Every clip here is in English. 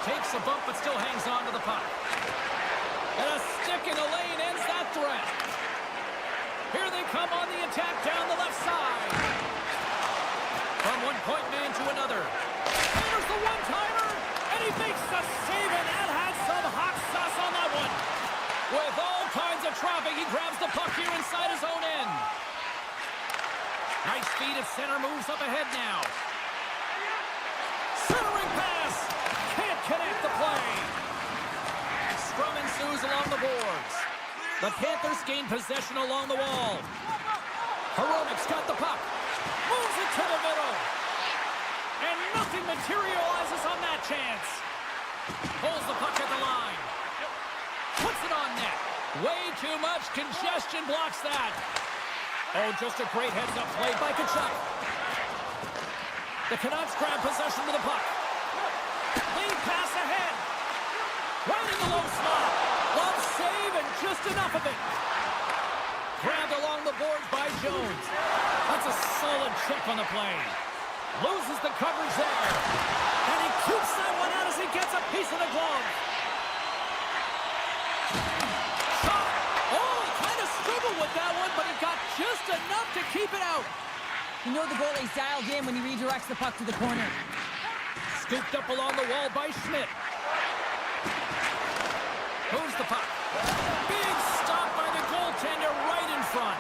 Takes a bump but still hangs on to the puck. And a stick in the lane ends that threat. Here they come on the attack down the left side. From one point man to another. Hammers the one-timer, and he makes the save, and that has some hot sauce on that one. With all kinds of traffic, he grabs the puck here inside his own end. Nice feed at center, moves up ahead now. Centering pass. Can't connect the play. Scrum ensues along the boards. The Panthers gain possession along the wall. Heroic's got the puck. Moves it to the middle. And nothing materializes on that chance. Pulls the puck at the line. Puts it on net. Way too much congestion blocks that. Oh, just a great heads-up play by Kachuk. The Canucks grab possession of the puck. Lead pass ahead. Right in the low slot. Love save and just enough of it. Grabbed along the boards by Jones. That's a solid check on the play. Loses the coverage there. And he keeps that one out as he gets a piece of the glove. Shot. Oh, he kind of struggled with that one, but he got just enough to keep it out. You know the goalie's dialed in when he redirects the puck to the corner. Scooped up along the wall by Schmidt. Moves the puck. Big stop by the goaltender right in front.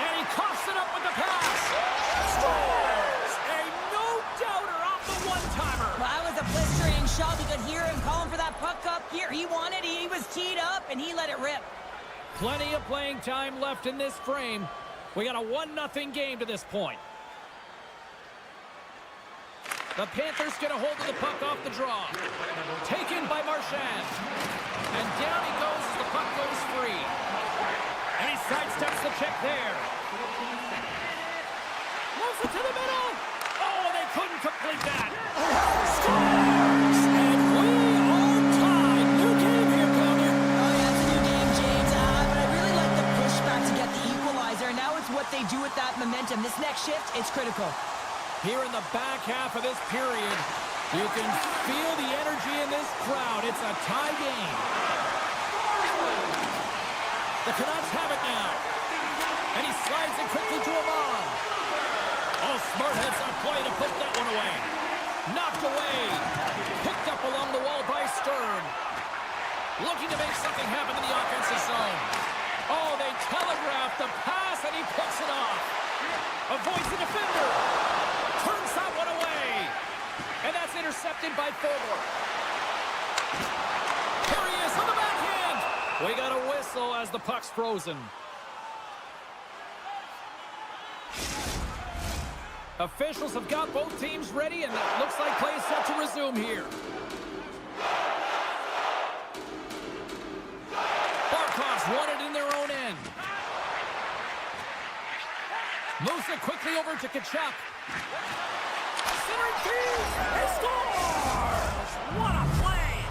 And he coughs it up with the pass. Scores! A no-doubter off the one-timer. Well, that was a blistering shot. We could hear him calling for that puck up here. He wanted it. He was teed up, and he let it rip. Plenty of playing time left in this frame. We got a 1-0 game to this point. The Panthers get a hold of the puck off the draw. Taken by Marchand. And down he goes as the puck goes free. And he sidesteps the check there. Moves it to the middle. Oh, they couldn't complete that. Scores! And we are tied. New game here, Connor. Oh, yeah, it's a new game, James. But I really like the pushback to get the equalizer. Now it's what they do with that momentum. This next shift, it's critical. Here in the back half of this period, you can feel the energy in this crowd. It's a tie game. The Canucks have it now. And he slides it quickly to Amon. Oh, smart heads-up play to put that one away. Knocked away. Picked up along the wall by Stern. Looking to make something happen in the offensive zone. Oh, they telegraph the pass, and he picks it off. Avoids the defender. Turns that one away. And that's intercepted by Thornton. Here he is on the backhand. We got a whistle as the puck's frozen. Officials have got both teams ready, and it looks like play is set to resume here. Barkov's won it in their own end. Moves it quickly over to Kachuk. Centering feed. He scores! What a play!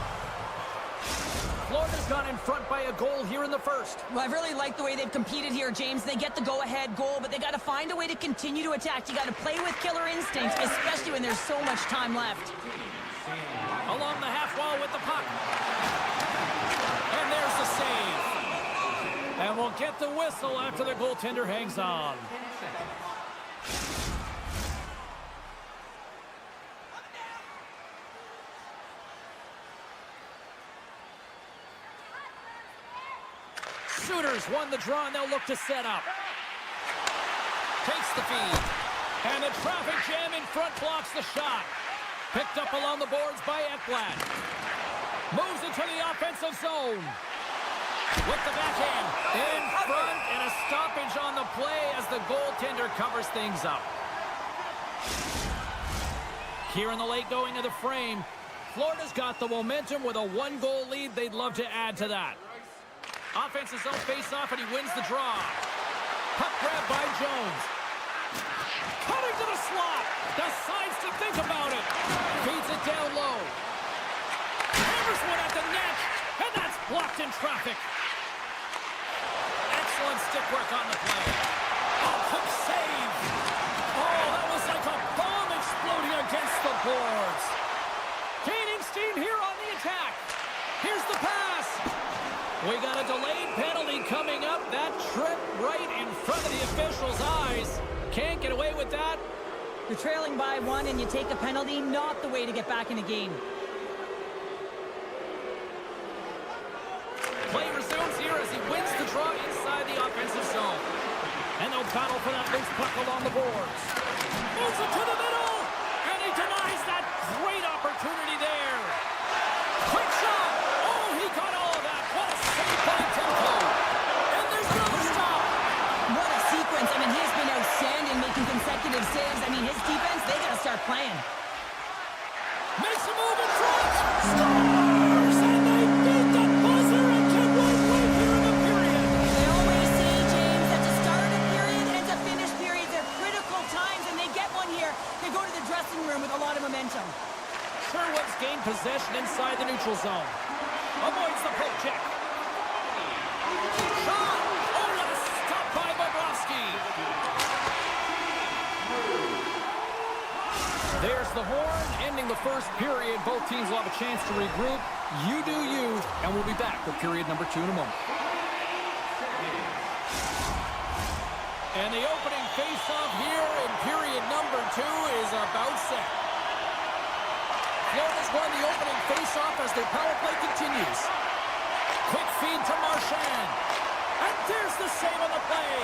Florida's gone in front by a goal here in the first. Well, I really like the way they've competed here, James. They get the go-ahead goal, but they got to find a way to continue to attack. You got to play with killer instincts, especially when there's so much time left. Along the half wall with the puck. And there's the save. And we'll get the whistle after the goaltender hangs on. Shooters won the draw, and they'll look to set up. Takes the feed. And the traffic jam in front blocks the shot. Picked up along the boards by Ekblad. Moves into the offensive zone. With the backhand. In front, and a stoppage on the play as the goaltender covers things up. Here in the late going of the frame, Florida's got the momentum with a 1-goal lead. They'd love to add to that. Offensive zone face-off, and he wins the draw. Puck grab by Jones. Cutting to the slot. Decides to think about it. Feeds it down low. Hammers one at the net, and that's blocked in traffic. Excellent stick work on the play. Oh, quick save. Oh, that was like a bomb exploding against the boards. Gaining steam Can't get away with that. You're trailing by 1 and you take a penalty, not the way to get back in the game. Play resumes here as he wins the draw inside the offensive zone. And they'll battle for that loose puck along the boards. Moves it to the middle, and he denies that great opportunity there. Quick shot. Oh, he got all of that. What a save by Tempo. And there's no stop. What a sequence. I mean, he's been outstanding making consecutive saves. I mean, his defense, they got to start playing. Makes a move in front. Scores! And they beat the buzzer and get one right here in the period. They always say, James, that to start a period and to finish periods are critical times, and they get one here. They go to the dressing room with a lot of momentum. Sherwood's gained possession inside the neutral zone. Avoids the poke check. Shot! Oh, what a stop by Bobrovsky. There's the horn, ending the first period. Both teams will have a chance to regroup. You do you, and we'll be back with period number 2 in a moment. And the opening face-off here in period number 2 is about set. Florida's won the opening face-off as their power play continues. Quick feed to Marchand. And there's the save on the play.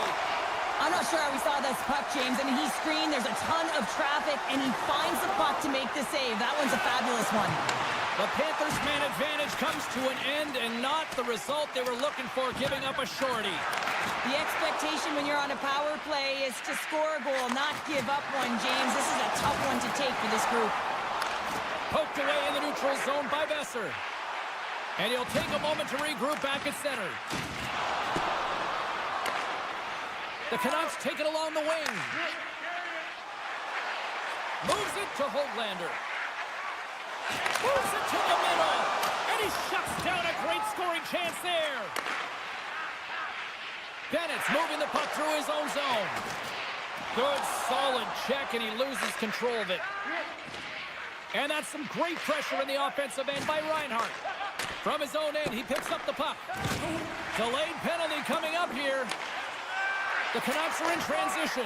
I'm not sure how we saw this puck, James. I mean, he screened, there's a ton of traffic, and he finds the puck to make the save. That one's a fabulous one. The Panthers' man advantage comes to an end, and not the result they were looking for, giving up a shorty. The expectation when you're on a power play is to score a goal, not give up one, James. This is a tough one to take for this group. Poked away in the neutral zone by Besser. And he'll take a moment to regroup back at center. The Canucks take it along the wing. Moves it to Hoaglander. Moves it to the middle. And he shuts down a great scoring chance there. Bennett's moving the puck through his own zone. Good, solid check, and he loses control of it. And that's some great pressure in the offensive end by Reinhart. From his own end, he picks up the puck. Delayed penalty coming up here. The Canucks are in transition.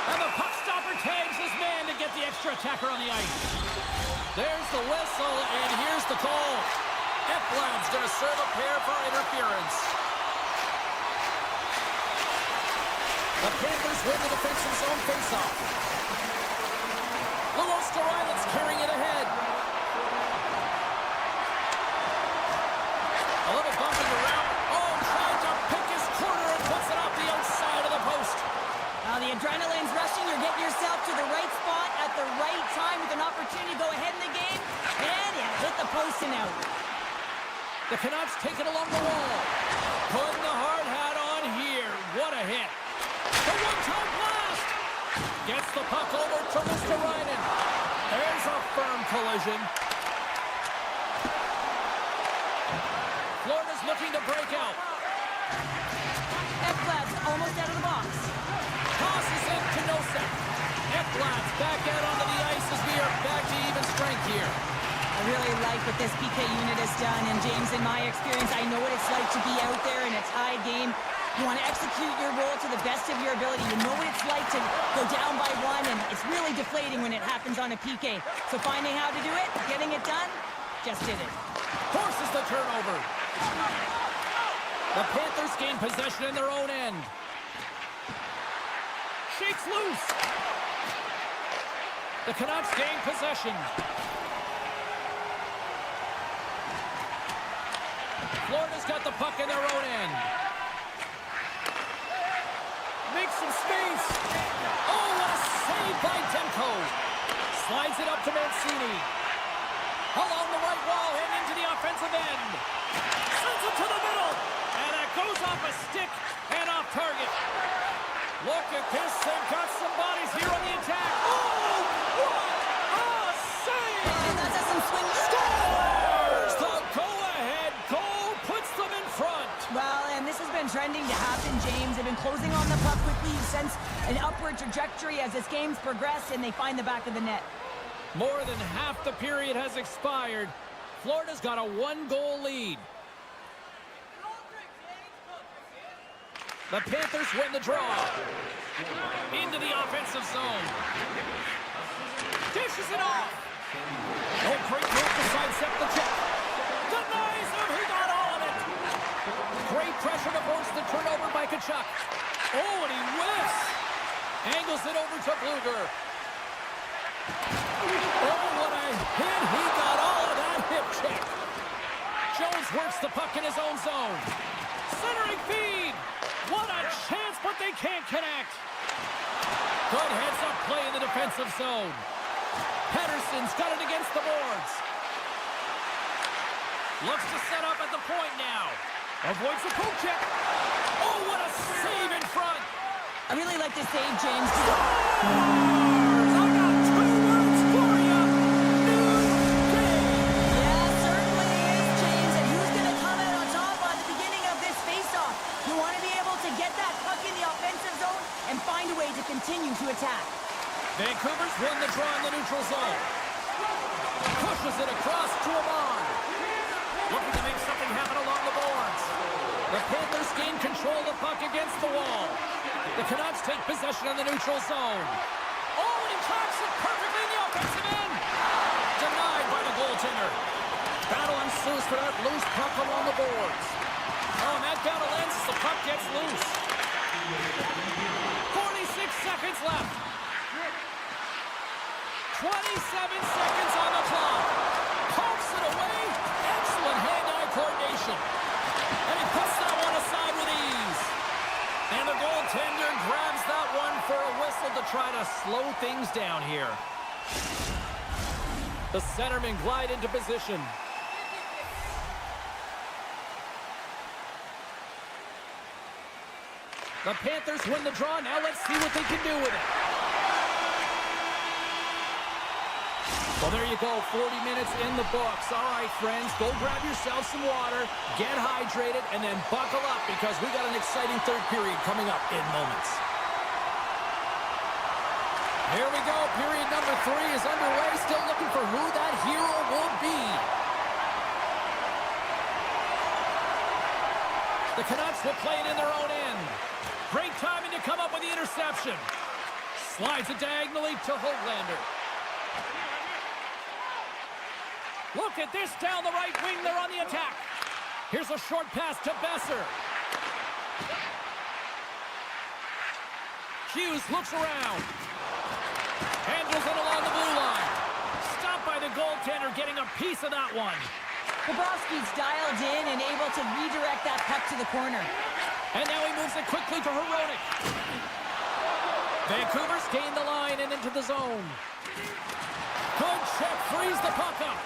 And the puck stopper tags his man to get the extra attacker on the ice. There's the whistle, and here's the call. Eflad's going to serve a pair for interference. The Panthers win the defensive zone faceoff. Luostaraila's carrying it ahead. A little bumping around. Oh, trying to pick his corner and puts it off the outside of the post. Now the adrenaline's rushing. You're getting yourself to the right spot at the right time with an opportunity to go ahead in the game. And you hit the post and out. The Canucks take it along the wall. Putting the hard hat on here. What a hit. The one-time blast. Gets the puck over to Luostarinen. There's a firm collision. Florida's looking to break out. Eflad's almost out of the box. Tosses it to Nosek. Eflad's back out onto the ice as we are back to even strength here. I really like what this PK unit has done, and James, in my experience, I know what it's like to be out there in a tied game. You want to execute your role to the best of your ability. You know what it's like to go down by 1, and it's really deflating when it happens on a PK. So finding how to do it, getting it done, just did it. Forces the turnover. The Panthers gain possession in their own end. Shakes loose. The Canucks gain possession. Florida's got the puck in their own end. Makes some space. Oh, what a save by Demko. Slides it up to Mancini. Along the right wall and into the offensive end. Sends it to the middle. And it goes off a stick and off target. Look at this. They've got some bodies here on the attack. Oh, what a save. And that's some swing. Scores! The go-ahead goal puts them in front. Well, and this has been trending to happen, James. They've been closing on the puck quickly. You sense an upward trajectory as this game's progressed, and they find the back of the net. More than half the period has expired. Florida's got a 1-goal lead. The Panthers win the draw. Into the offensive zone. Dishes it off. Oh, great move to sidestep the check. Denies him. He got all of it. Great pressure to force the turnover by Tkachuk. Oh, and he whiffs. Angles it over to Bluger. Oh, what a hit. He got all of that hip check. Jones works the puck in his own zone. Centering feed. What a chance, but they can't connect. Good heads-up play in the defensive zone. Pettersson's got it against the boards. Looks to set up at the point now. Avoids the poke check. Oh, what a save in front. I really like this save, James. I got 2 words for you. New day. Yeah, certainly is, James. And who's going to come out on top at the beginning of this face-off? You want to be able to get that puck in the offensive zone and find a way to continue to attack. Vancouver's won the draw in the neutral zone. Pushes it across to Amon. Looking to make something happen along the boards. The Panthers gain control of the puck against the wall. The Canucks take possession in the neutral zone. Oh, and he tracks it perfectly in the offensive end. Denied by the goaltender. Battle ensues for that loose puck along the boards. Oh, and that battle ends as the puck gets loose. 46 seconds left. 27 seconds on the clock. Pumps it away. Excellent hand-eye coordination. And he puts that one aside with ease. And the goaltender grabs that one for a whistle to try to slow things down here. The centermen glide into position. The Panthers win the draw. Now let's see what they can do with it. Well, there you go. 40 minutes in the books. All right, friends, go grab yourself some water, get hydrated, and then buckle up because we got an exciting third period coming up in moments. Here we go. Period number 3 is underway. Still looking for who that hero will be. The Canucks will play it in their own end. Great timing to come up with the interception. Slides it diagonally to Höglander. Look at this down the right wing. They're on the attack. Here's a short pass to Besser. Hughes looks around. Handles it along the blue line. Stopped by the goaltender, getting a piece of that one. Bobrovsky's dialed in and able to redirect that puck to the corner. And now he moves it quickly to Hronek. Vancouver's gained the line and into the zone. Good check, frees the puck up.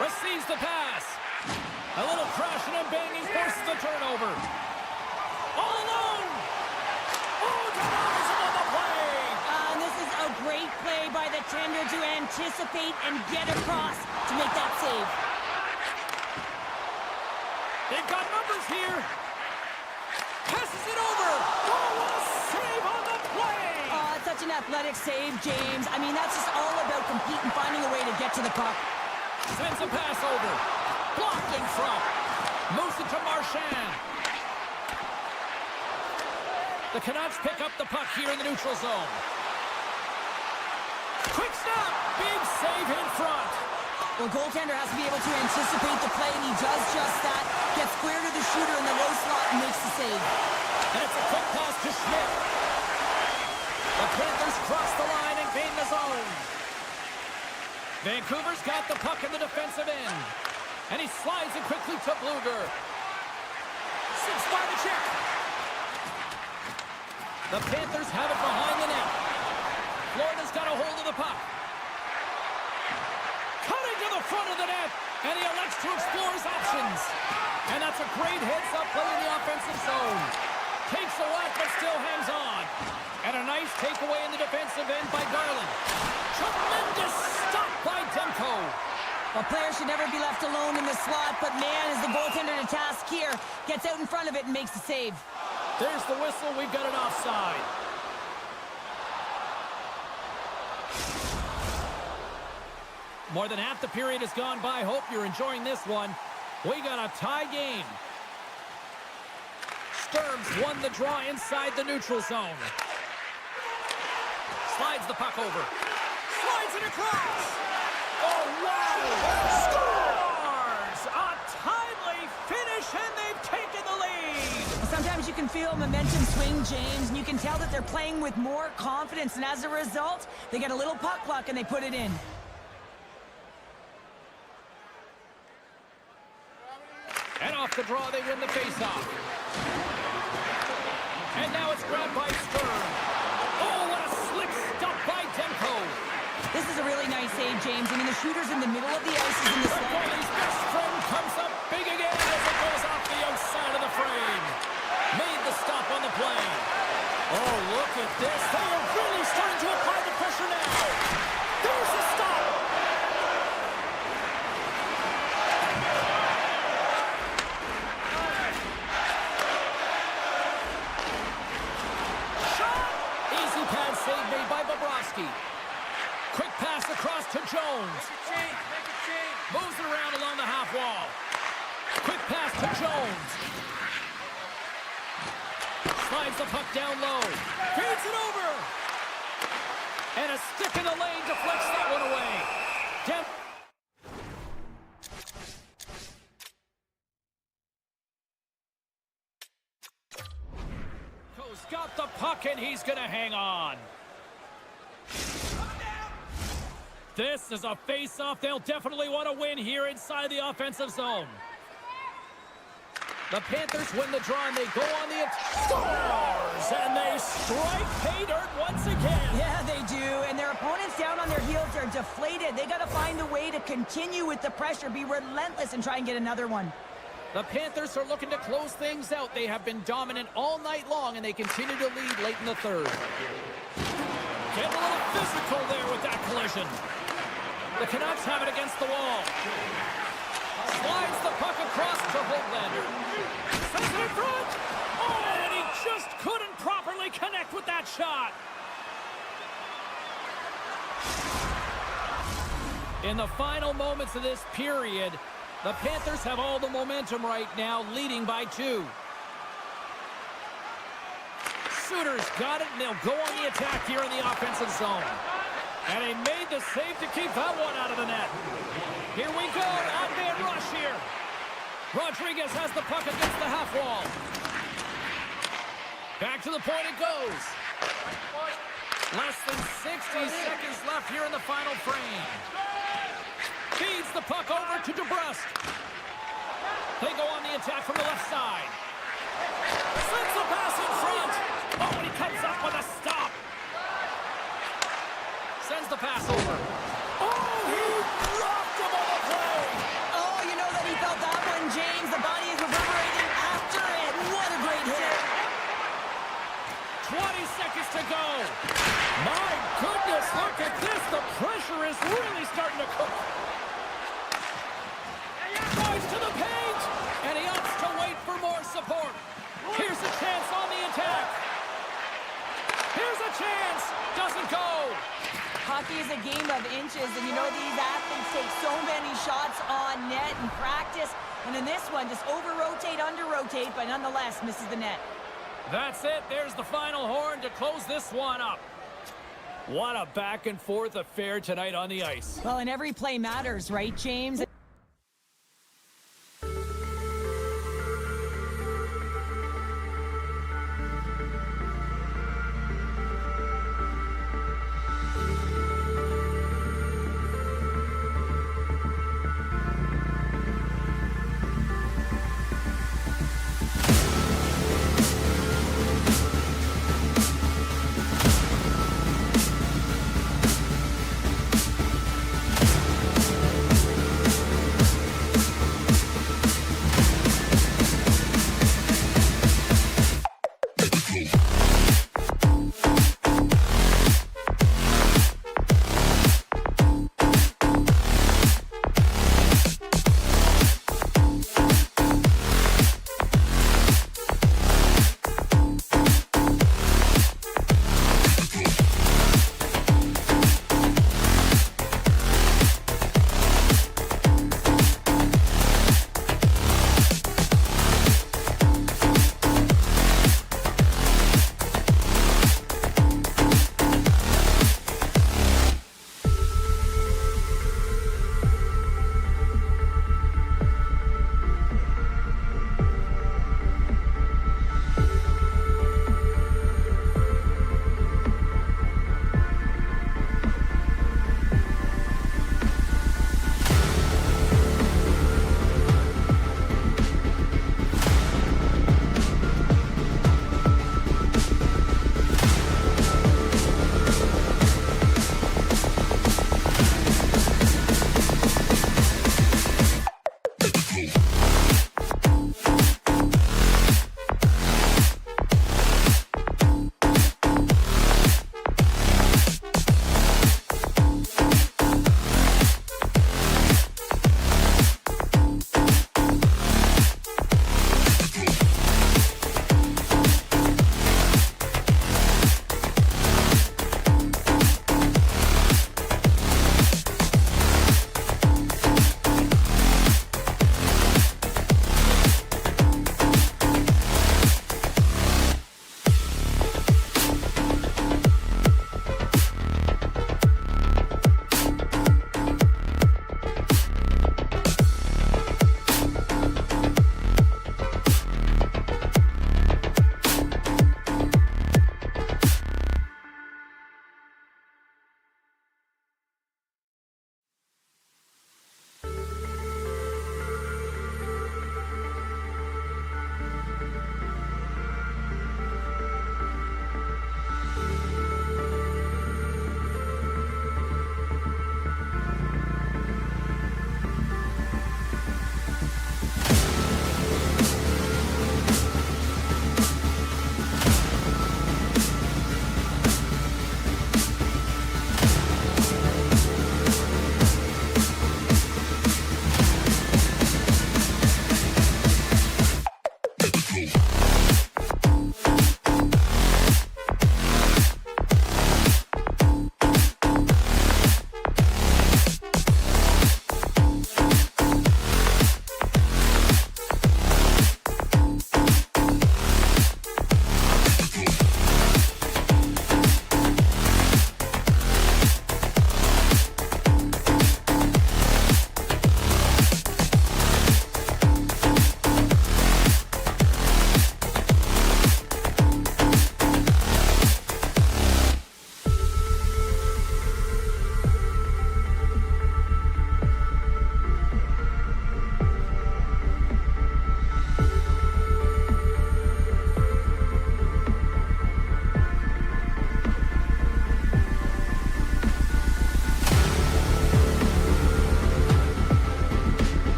Receives the pass. A little crashing and banging forces the turnover. All alone. Oh, denies him on the play. And this is a great play by the tender to anticipate and get across to make that save. They've got numbers here. Passes it over. Oh, what a save on the play. Oh, it's such an athletic save, James. I mean, that's just all about competing, finding a way to get to the puck. Sends a pass over. Blocked in front. Moves it to Marchand. The Canucks pick up the puck here in the neutral zone. Quick snap. Big save in front. Well, goaltender has to be able to anticipate the play, and he does just that. Gets square to the shooter in the low slot and makes the save. And it's a quick pass to Schmidt. The Panthers cross the line and gain the zone. Vancouver's got the puck in the defensive end. And he slides it quickly to Bluger. Sits by the check. The Panthers have it behind the net. Florida's got a hold of the puck. Cutting to the front of the net. And he elects to explore his options. And that's a great heads-up play in the offensive zone. Takes a whack, but still hangs on. And a nice takeaway in the defensive end by Garland. Tremendous stop by Demko. A player should never be left alone in the slot, but man, is the goaltender to task here. Gets out in front of it and makes the save. There's the whistle. We've got it offside. More than half the period has gone by. Hope you're enjoying this one. We got a tie game. Sturm's won the draw inside the neutral zone. Slides the puck over. Slides it across. Oh, wow! Scores! A timely finish, and they've taken the lead. Sometimes you can feel momentum swing, James, and you can tell that they're playing with more confidence, and as a result, they get a little puck luck and they put it in. And off the draw, they win the faceoff. And now it's grabbed by Sturm. Oh, what a slick stop by Demko. This is a really nice save, James. I mean, the shooter's in the middle of the ice, is in the The goalie's best friend comes up big again as it goes off the outside of the frame. Made the stop on the play. Oh, look at this. They are really starting to apply the pressure now. There's the stop. Shot. Easy pad save made by Bobrovsky. Quick pass across to Jones. Moves it around along the half wall. Quick pass to Jones. Slides the puck down low. Feeds it over. And a stick in the lane deflects that one away. Demko's got the puck and he's going to hang on. This is a face-off they'll definitely want to win here inside the offensive zone. The Panthers win the draw and they go on the scores, and they strike pay dirt once again. Yeah, they do, and their opponents down on their heels are deflated. They got to find a way to continue with the pressure, be relentless, and try and get another one. The Panthers are looking to close things out. They have been dominant all night long, and they continue to lead late in the third. Getting a little physical there with that collision. The Canucks have it against the wall. Slides the puck across to Holtlander. Sends it in front. Oh, and he just couldn't properly connect with that shot. In the final moments of this period, the Panthers have all the momentum right now, leading by 2. Suter's got it, and they'll go on the attack here in the offensive zone. And he made the save to keep that one out of the net. Here we go, on-man rush here. Rodriguez has the puck against the half wall. Back to the point it goes. Less than 60 seconds left here in the final frame. Feeds the puck over to DeBrusque. They go on the attack from the left side. Sends the pass in front. Oh, and he comes up with a stop. Sends the pass over. Oh, he rocked him on the play. Oh, you know that he felt that one, James. The body is reverberating after it. What a great hit. 20 seconds to go. My goodness, look at this. The pressure is really starting to cook. Goes to the paint, and he opts to wait for more support. Here's a chance on the attack. Here's a chance. Doesn't go. Hockey is a game of inches, and you know these athletes take so many shots on net in practice, and in this one, just over-rotate, under-rotate, but nonetheless misses the net. That's it. There's the final horn to close this one up. What a back-and-forth affair tonight on the ice. Well, and every play matters, right, James?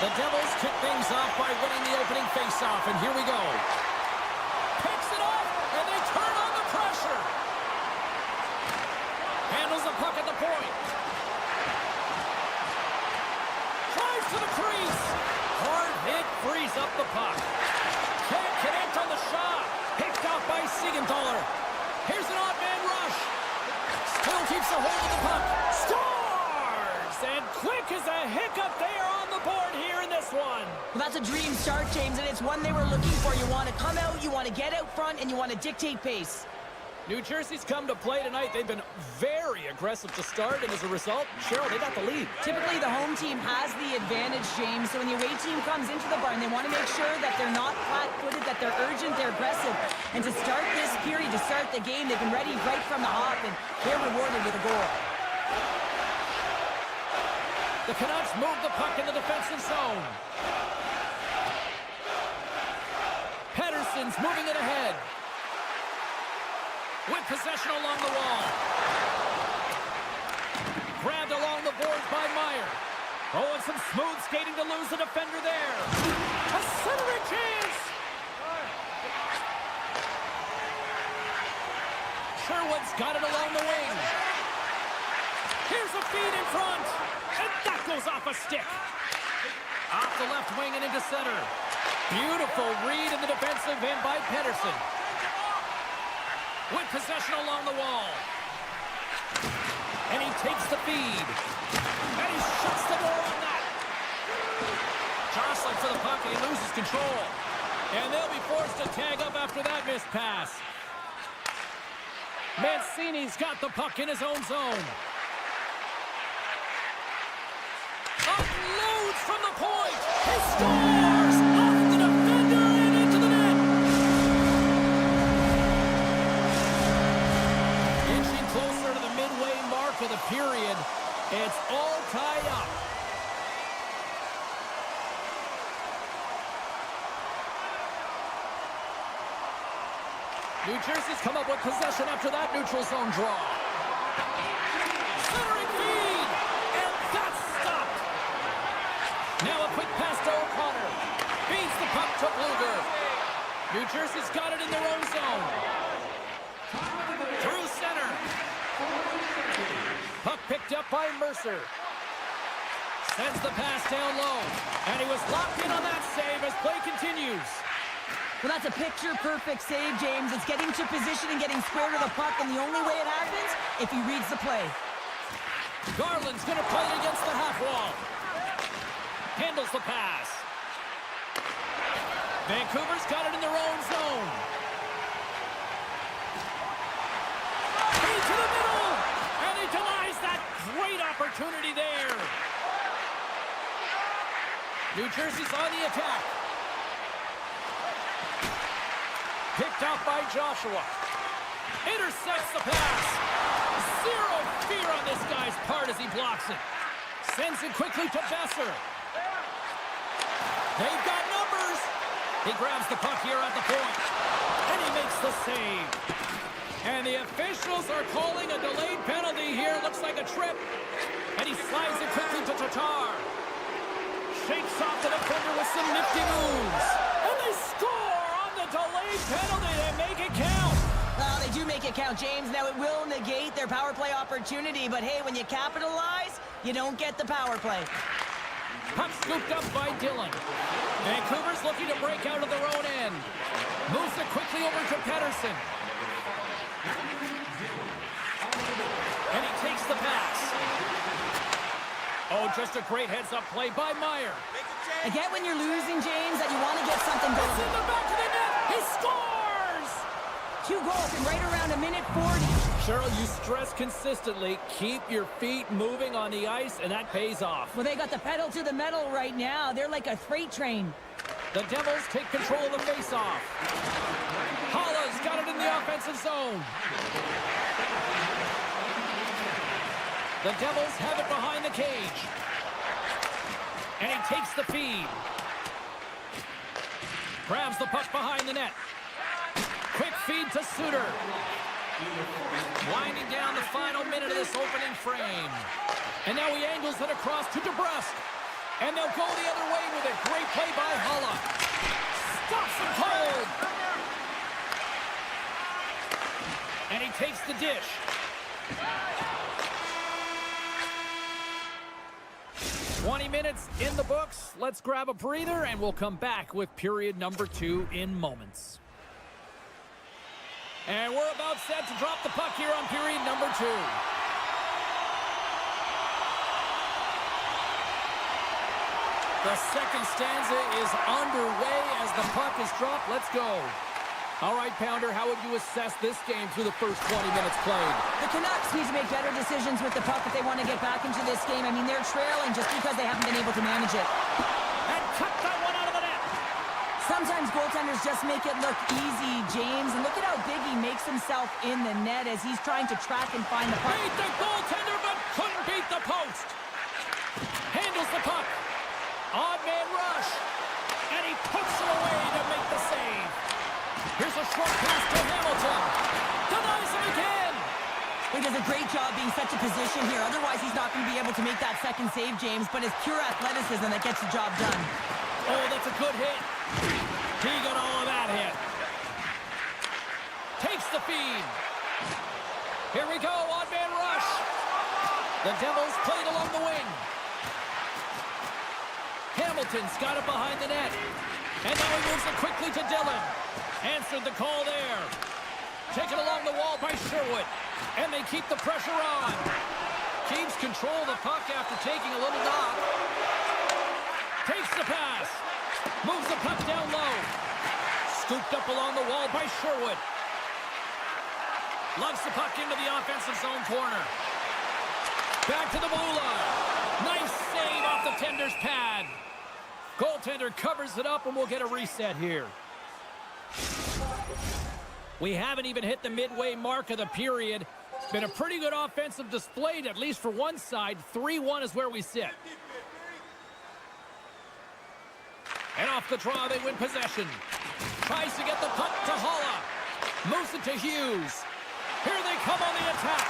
The Devils kick things off by winning the opening faceoff, and here we go. Picks it off, and they turn on the pressure. Handles the puck at the point. Drives to the crease. Hard hit, frees up the puck. Can't connect on the shot. Picked off by Siegenthaler. Here's an odd man rush. Still keeps a hold of the puck. Scores! And quick as a hiccup, they are on the board here in this one. Well, that's a dream start, James, and it's one they were looking for. You want to come out, you want to get out front, and you want to dictate pace. New Jersey's come to play tonight. They've been very aggressive to start, and as a result, Cheryl, they got the lead. Typically, the home team has the advantage, James. So when the away team comes into the barn, they want to make sure that they're not flat-footed, that they're urgent, they're aggressive. And to start this period, to start the game, they've been ready right from the hop, and they're rewarded with a goal. The Canucks move the puck in the defensive zone. Pettersson's moving it ahead. With possession along the wall. Grabbed along the boards by Meyer. Oh, and some smooth skating to lose the defender there. A centering chance. Sherwood's got it along the wing. Here's a feed in front. And that goes off a stick. Off the left wing and into center. Beautiful read in the defensive end by Pettersson. With possession along the wall. And he takes the feed. And he shuts the door on that. Jostling for the puck and he loses control. And they'll be forced to tag up after that missed pass. Mancini's got the puck in his own zone. Uploads from the point. He scores! Off the defender and into the net. Inching closer to the midway mark of the period. It's all tied up. New Jersey's come up with possession after that neutral zone draw. Centering feed! And that's stopped! Now a quick pass to O'Connor. Feeds the puck to Bluger. New Jersey's got it in their own zone. Through center. Puck picked up by Mercer. Sends the pass down low. And he was locked in on that save as play continues. Well, that's a picture-perfect save, James. It's getting to position and getting square to the puck, and the only way it happens, if he reads the play. Garland's going to play it against the half wall. Handles the pass. Vancouver's got it in their own zone. Into the middle! And he denies that great opportunity there. New Jersey's on the attack. Picked out by Joshua. Intercepts the pass. Zero fear on this guy's part as he blocks it. Sends it quickly to Besser. They've got numbers. He grabs the puck here at the point. And he makes the save. And the officials are calling a delayed penalty here. Looks like a trip. And he slides it quickly to Tatar. Shakes off the defender with some nifty moves. And they score! Delayed penalty, they make it count. Well, they do make it count, James. Now, it will negate their power play opportunity, but hey, when you capitalize, you don't get the power play. Puck scooped up by Dillon. Vancouver's looking to break out of their own end. Moves it quickly over to Pettersson. And he takes the pass. Oh, just a great heads-up play by Meyer. I get when you're losing, James, that you want to get something going. It's in the back of the net. He scores! 2 goals in right around a minute 40. Cheryl, you stress consistently, keep your feet moving on the ice, and that pays off. Well, they got the pedal to the metal right now. They're like a freight train. The Devils take control of the faceoff. Holla's got it in the offensive zone. The Devils have it behind the cage. And he takes the feed. Grabs the puck behind the net. Quick feed to Suter. Winding down the final minute of this opening frame. And now he angles it across to DeBrusque. And they'll go the other way with it. Great play by Holla. Stops him cold. And he takes the dish. "20 minutes in the books. Let's grab a breather, and we'll come back with period number 2 in moments. And we're about set to drop the puck here on period number 2. The second stanza is underway as the puck is dropped. Let's go. All right, Pounder, how would you assess this game through the first 20 minutes played? The Canucks need to make better decisions with the puck if they want to get back into this game. I mean, they're trailing just because they haven't been able to manage it. And cut that one out of the net. Sometimes goaltenders just make it look easy, James. And look at how big he makes himself in the net as he's trying to track and find the puck. Beat the goaltender, but couldn't beat the post. Handles the puck. Odd man rush. And he puts it away to make the save. Here's a short pass to Hamilton. Denies him again. He does a great job being such a position here. Otherwise, he's not going to be able to make that second save, James. But it's pure athleticism that gets the job done. Oh, that's a good hit. He got all of that hit. Takes the feed. Here we go, odd man rush. The Devils played along the wing. Hamilton's got it behind the net. And now he moves it quickly to Dillon. Answered the call there. Taken along the wall by Sherwood. And they keep the pressure on. Keeps control of the puck after taking a little knock. Takes the pass. Moves the puck down low. Scooped up along the wall by Sherwood. Lugs the puck into the offensive zone corner. Back to the blue line. Nice save off the tender's pad. Goaltender covers it up, and we'll get a reset here. We haven't even hit the midway mark of the period. It's been a pretty good offensive display, at least for one side. 3-1 is where we sit. And off the draw, they win possession. Tries to get the puck to Holla. Moves it to Hughes. Here they come on the attack.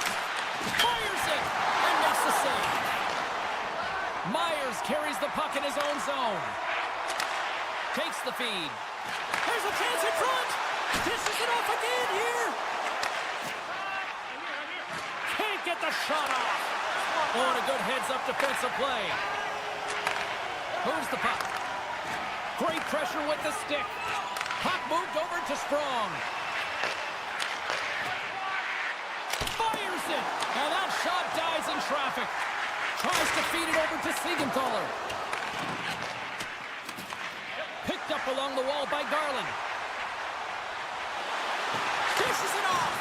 Fires it and makes the save. Myers carries the puck in his own zone. Takes the feed. There's a chance in front. Dishes it off again here. Can't get the shot off. Oh, and a good heads-up defensive play. Moves the puck. Great pressure with the stick. Puck moved over to Strong. Fires it. And that shot dies in traffic. Tries to feed it over to Siegenthaler. Picked up along the wall by Garland. Dishes it off.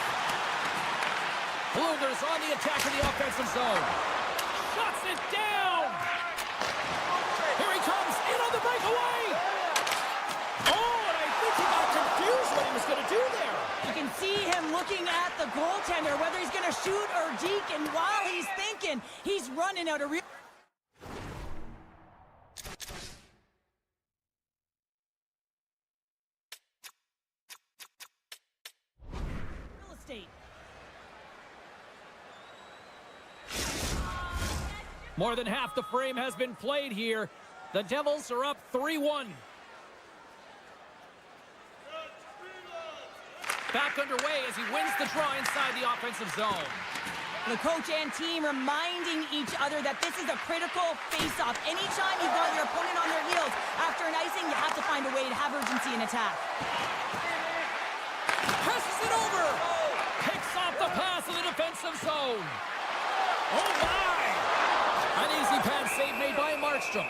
Bluegers on the attack in the offensive zone. Shuts it down. Here he comes. In on the breakaway. Oh, and I think he got confused what he was going to do there. You can see him looking at the goaltender, whether he's going to shoot or deke, and while he's thinking, he's running out of real estate. More than half the frame has been played here. The Devils are up 3-1. Back underway as he wins the draw inside the offensive zone. The coach and team reminding each other that this is a critical face-off. Anytime you've got your opponent on their heels after an icing, you have to find a way to have urgency in attack. Passes it over. Picks off the pass in the defensive zone. Oh, my. An easy pad save made by Markstrom.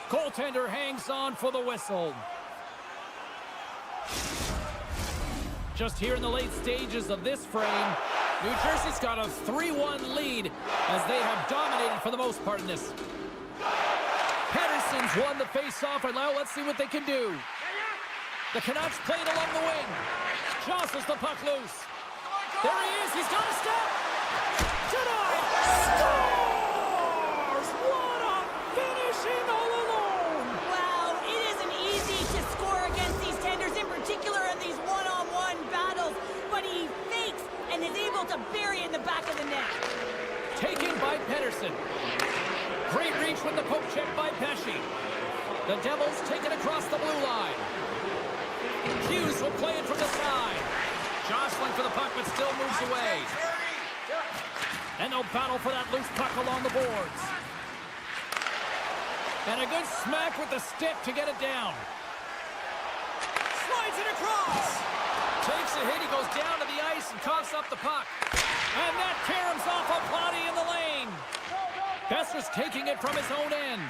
Goaltender hangs on for the whistle. Just here in the late stages of this frame, New Jersey's got a 3-1 lead as they have dominated for the most part in this. Pettersson's won the face-off, and now let's see what they can do. The Canucks played along the wing. Jostles the puck loose. There he is. He's got a step. Denied. Scores! What a finishing all alone. Wow, it isn't easy to score against these tenders, in particular in these one-on-one battles, but he fakes and is able to bury it in the back of the net. Taken by Pettersson. Great reach with the poke check by Pesci. The Devils take it across the blue line. Hughes will play it from the side. Jostling for the puck, but still moves away. And they'll battle for that loose puck along the boards. And a good smack with the stick to get it down. Slides it across. Takes a hit, he goes down to the ice and coughs up the puck. And that caroms off a body in the lane. Besser's taking it from his own end.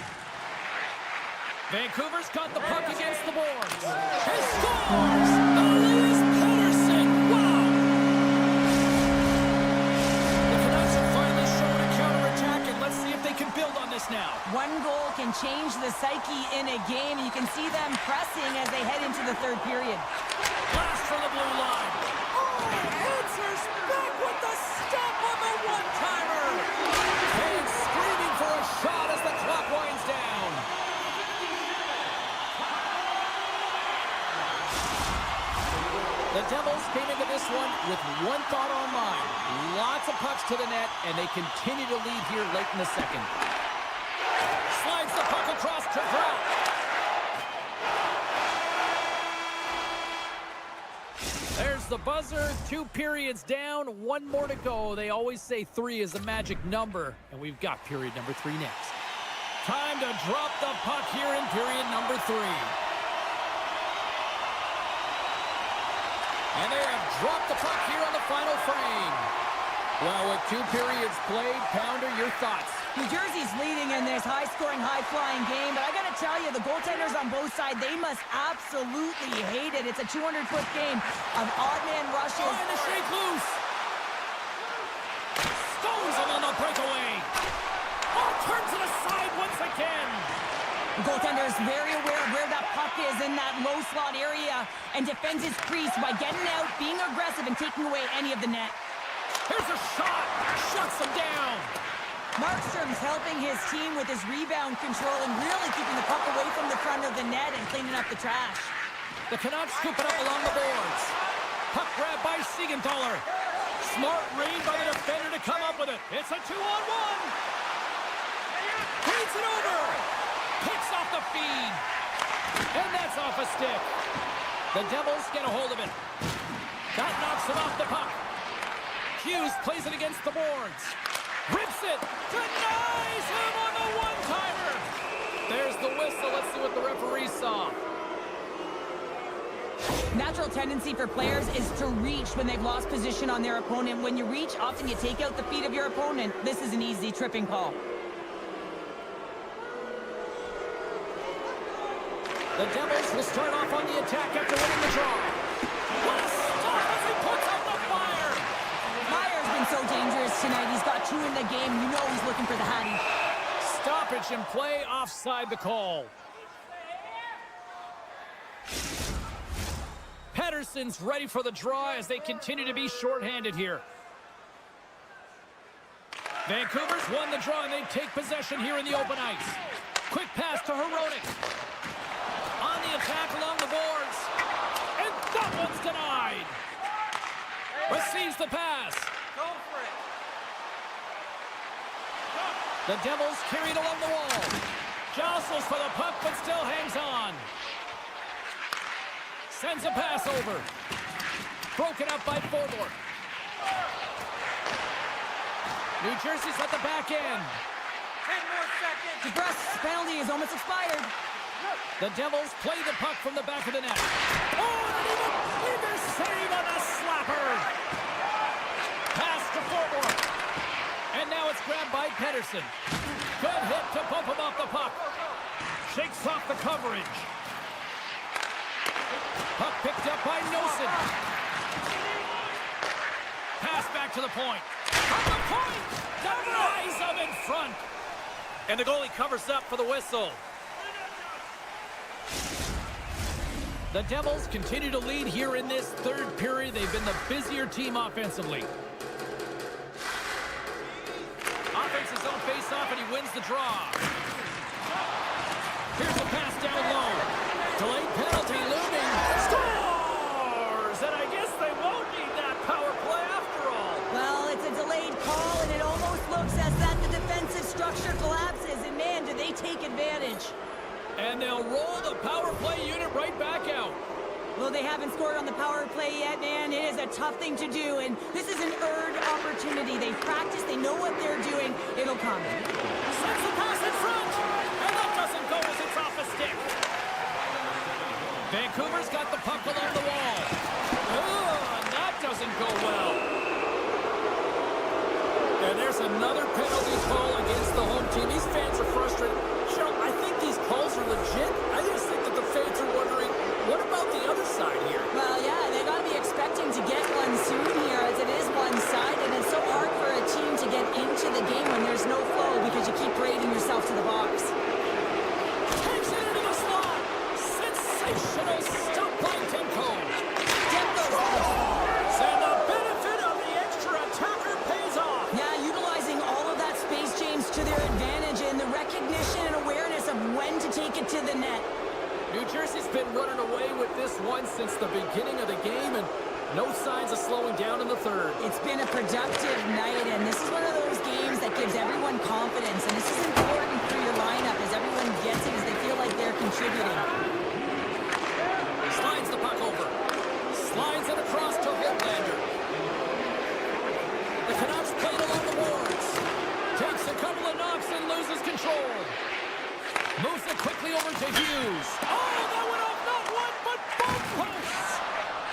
Vancouver's got the puck against the boards. He scores! Elias Pettersson! Wow! The Canucks are finally showing a counterattack, and let's see if they can build on this now. One goal can change the psyche in a game. You can see them pressing as they head into the third period. Blast from the blue line. Oh, answers back with the stop on the one-timer. Fans screaming for a shot as the clock winds down. The Devils came into this one with one thought on mind. Lots of pucks to the net, and they continue to lead here late in the second. Slides the puck across to Trout. There's the buzzer. 2 periods down, 1 more to go. They always say 3 is a magic number, and we've got period number 3 next. Time to drop the puck here in period number 3. And they have dropped the puck here on the final frame. Well, with 2 periods played, Pounder, your thoughts? New Jersey's leading in this high-scoring, high-flying game, but I got to tell you, the goaltenders on both sides, they must absolutely hate it. It's a 200-foot game of odd-man rushes. Trying to shake loose. Stones him on the breakaway. Oh, turns it aside once again. The goaltender is very aware of where that puck is in that low slot area and defends his crease by getting out, being aggressive, and taking away any of the net. Here's a shot. Shuts him down. Markstrom's helping his team with his rebound control and really keeping the puck away from the front of the net and cleaning up the trash. The Canucks scoop it up along the boards. Puck grab by Siegenthaler. Smart read by the defender to come up with it. It's a 2-on-1. Feeds it over. Picks off the feed. And that's off a stick. The Devils get a hold of it. That knocks him off the puck. Hughes plays it against the boards. Rips it. Denies him on the one-timer. There's the whistle. Let's see what the referee saw. Natural tendency for players is to reach when they've lost position on their opponent. When you reach, often you take out the feet of your opponent. This is an easy tripping call. The Devils will start off on the attack after winning the draw. What a stop as he puts out the fire! Meyer's been so dangerous tonight. He's got 2 in the game. You know he's looking for the Hattie. Stoppage in play, offside the call. Pettersson's ready for the draw as they continue to be shorthanded here. Vancouver's won the draw and they take possession here in the open ice. Quick pass to Hronek. On the attack along the boards. And that one's denied. Receives the pass. Go for it. The Devils carry it along the wall. Jostles for the puck, but still hangs on. Sends a pass over. Broken up by Forbort. New Jersey's at the back end. 10 more seconds. DeBrus's penalty is almost expired. The Devils play the puck from the back of the net. Oh, and even save on a slapper. Pass to Forbort. And now it's grabbed by Pettersson. Good hit to bump him off the puck. Shakes off the coverage. Puck picked up by Nosen. Pass back to the point. From the point! Denies him in front. And the goalie covers up for the whistle. The Devils continue to lead here in this third period. They've been the busier team offensively. Offense his own face-off, and he wins the draw. Here's the pass down low. Delayed penalty looming. Scores! And I guess they won't need that power play after all. Well, it's a delayed call, and it almost looks as that the defensive structure collapses. In Well, they haven't scored on the power play yet, man. It is a tough thing to do, and this is an earned opportunity. They've practiced. They know what they're doing. It'll come. Sends the pass in front, and that doesn't go as it's off a stick. Vancouver's got the puck along the wall. Oh, and that doesn't go well. And there's another penalty call against the home team. These fans are frustrated. Cheryl, I think these calls are legit. I just think that the fans are wondering, what about the other side here? Well, yeah, they got to be expecting to get one soon here, as it is one-sided, and it's so hard for a team to get into the game when there's no flow because you keep parading yourself to the box. Takes it into the slot. Sensational stop by Demko. And the benefit of the extra attacker pays off. Yeah, utilizing all of that space, James, to their advantage, and the recognition and awareness of when to take it to the net. New Jersey's been running away with this one since the beginning of the game, and no signs of slowing down in the third. It's been a productive night, and this is one of those games that gives everyone confidence, and this is important for your lineup as everyone gets it, as they feel like they're contributing. Slides the puck over. Slides it across to Holtlander. The Canucks played along the boards. Takes a couple of knocks and loses control. Moves it quickly over to Hughes. Oh, that went off not one, but both posts.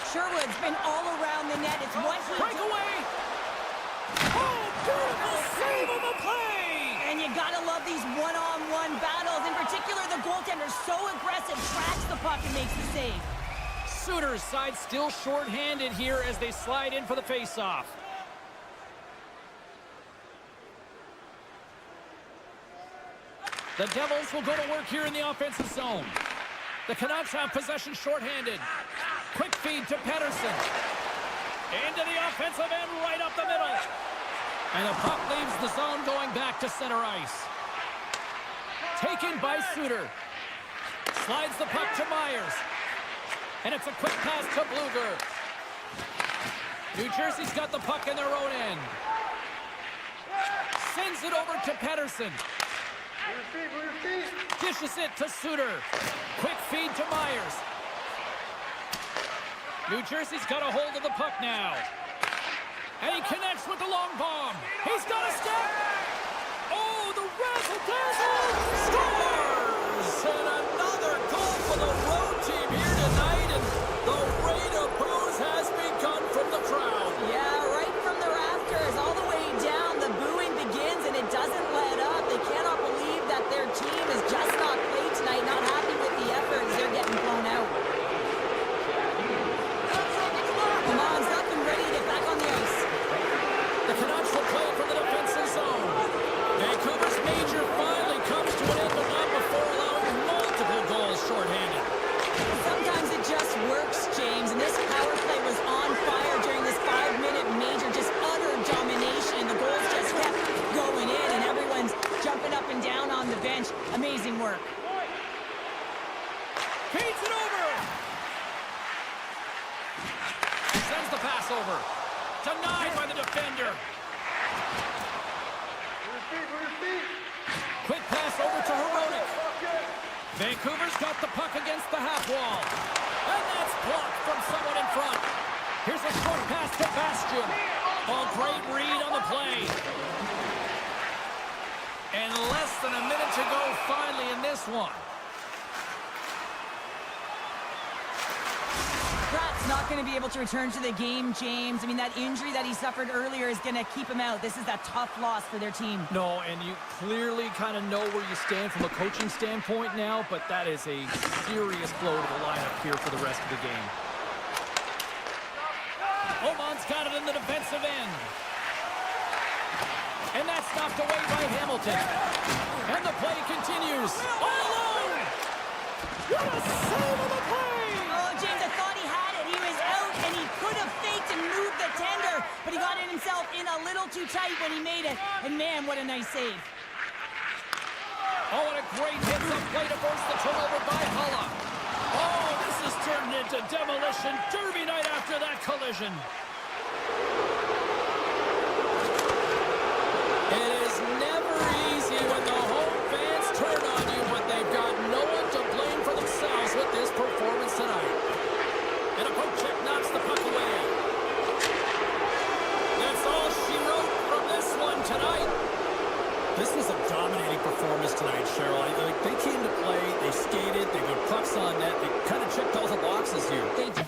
Sherwood's been all around the net. It's what he... Breakaway. Oh, beautiful save on the play. And you gotta love these one-on-one battles. In particular, the goaltender so aggressive, tracks the puck and makes the save. Suter's side still short-handed here as they slide in for the face-off. The Devils will go to work here in the offensive zone. The Canucks have possession short-handed. Quick feed to Pettersson. Into the offensive end, right up the middle. And the puck leaves the zone going back to center ice. Taken by Suter. Slides the puck to Myers. And it's a quick pass to Bluger. New Jersey's got the puck in their own end. Sends it over to Pettersson. Dishes it to Suter. Quick feed to Myers. New Jersey's got a hold of the puck now. And he connects with the long bomb. He's got a step. Oh, the razzle-dazzle scores! And another goal for the road team here tonight. And the rain of boos has begun from the crowd. Yeah, right from the rafters, all the way down. The booing begins, and it doesn't let up. They cannot believe that their team is just not played tonight, not happy with the effort as they're getting blown out. Lamon's up and ready to get back on the ice. The Canucks will play from the defensive zone. Vancouver's major finally comes to an end, but not before allowing multiple goals shorthanded. Sometimes it just works, James, and this power play was on fire during this 5-minute major, just utter domination. The goals just kept going in, and everyone's jumping up and down on the bench. Amazing work. Feeds it over. Sends the pass over. Denied by the defender. Quick pass over to Hronek. Vancouver's got the puck against the half wall. And that's blocked from someone in front. Here's a short pass to Bastian. Oh, great read on the play. And less than a minute to go finally in this one. Pratt's not going to be able to return to the game, James. I mean, that injury that he suffered earlier is going to keep him out. This is a tough loss for their team. No, and you clearly kind of know where you stand from a coaching standpoint now, but that is a serious blow to the lineup here for the rest of the game. Oman's got it in the defensive end. And that's knocked away by Hamilton. And the play continues. All alone! What a save on the play! Oh, James, I thought he had it. He was out, and he could have faked and moved the tender, but he got it himself in a little too tight when he made it. And, man, what a nice save. Oh, and a great hits up play to force the turnover by Hulla. Oh, this has turned into demolition derby night after that collision. It is never easy when the home fans turn on you, but they've got no one to blame for themselves with this performance tonight. Cheryl. They came to play, they skated, they got pucks on net, they kind of checked all the boxes here. They did.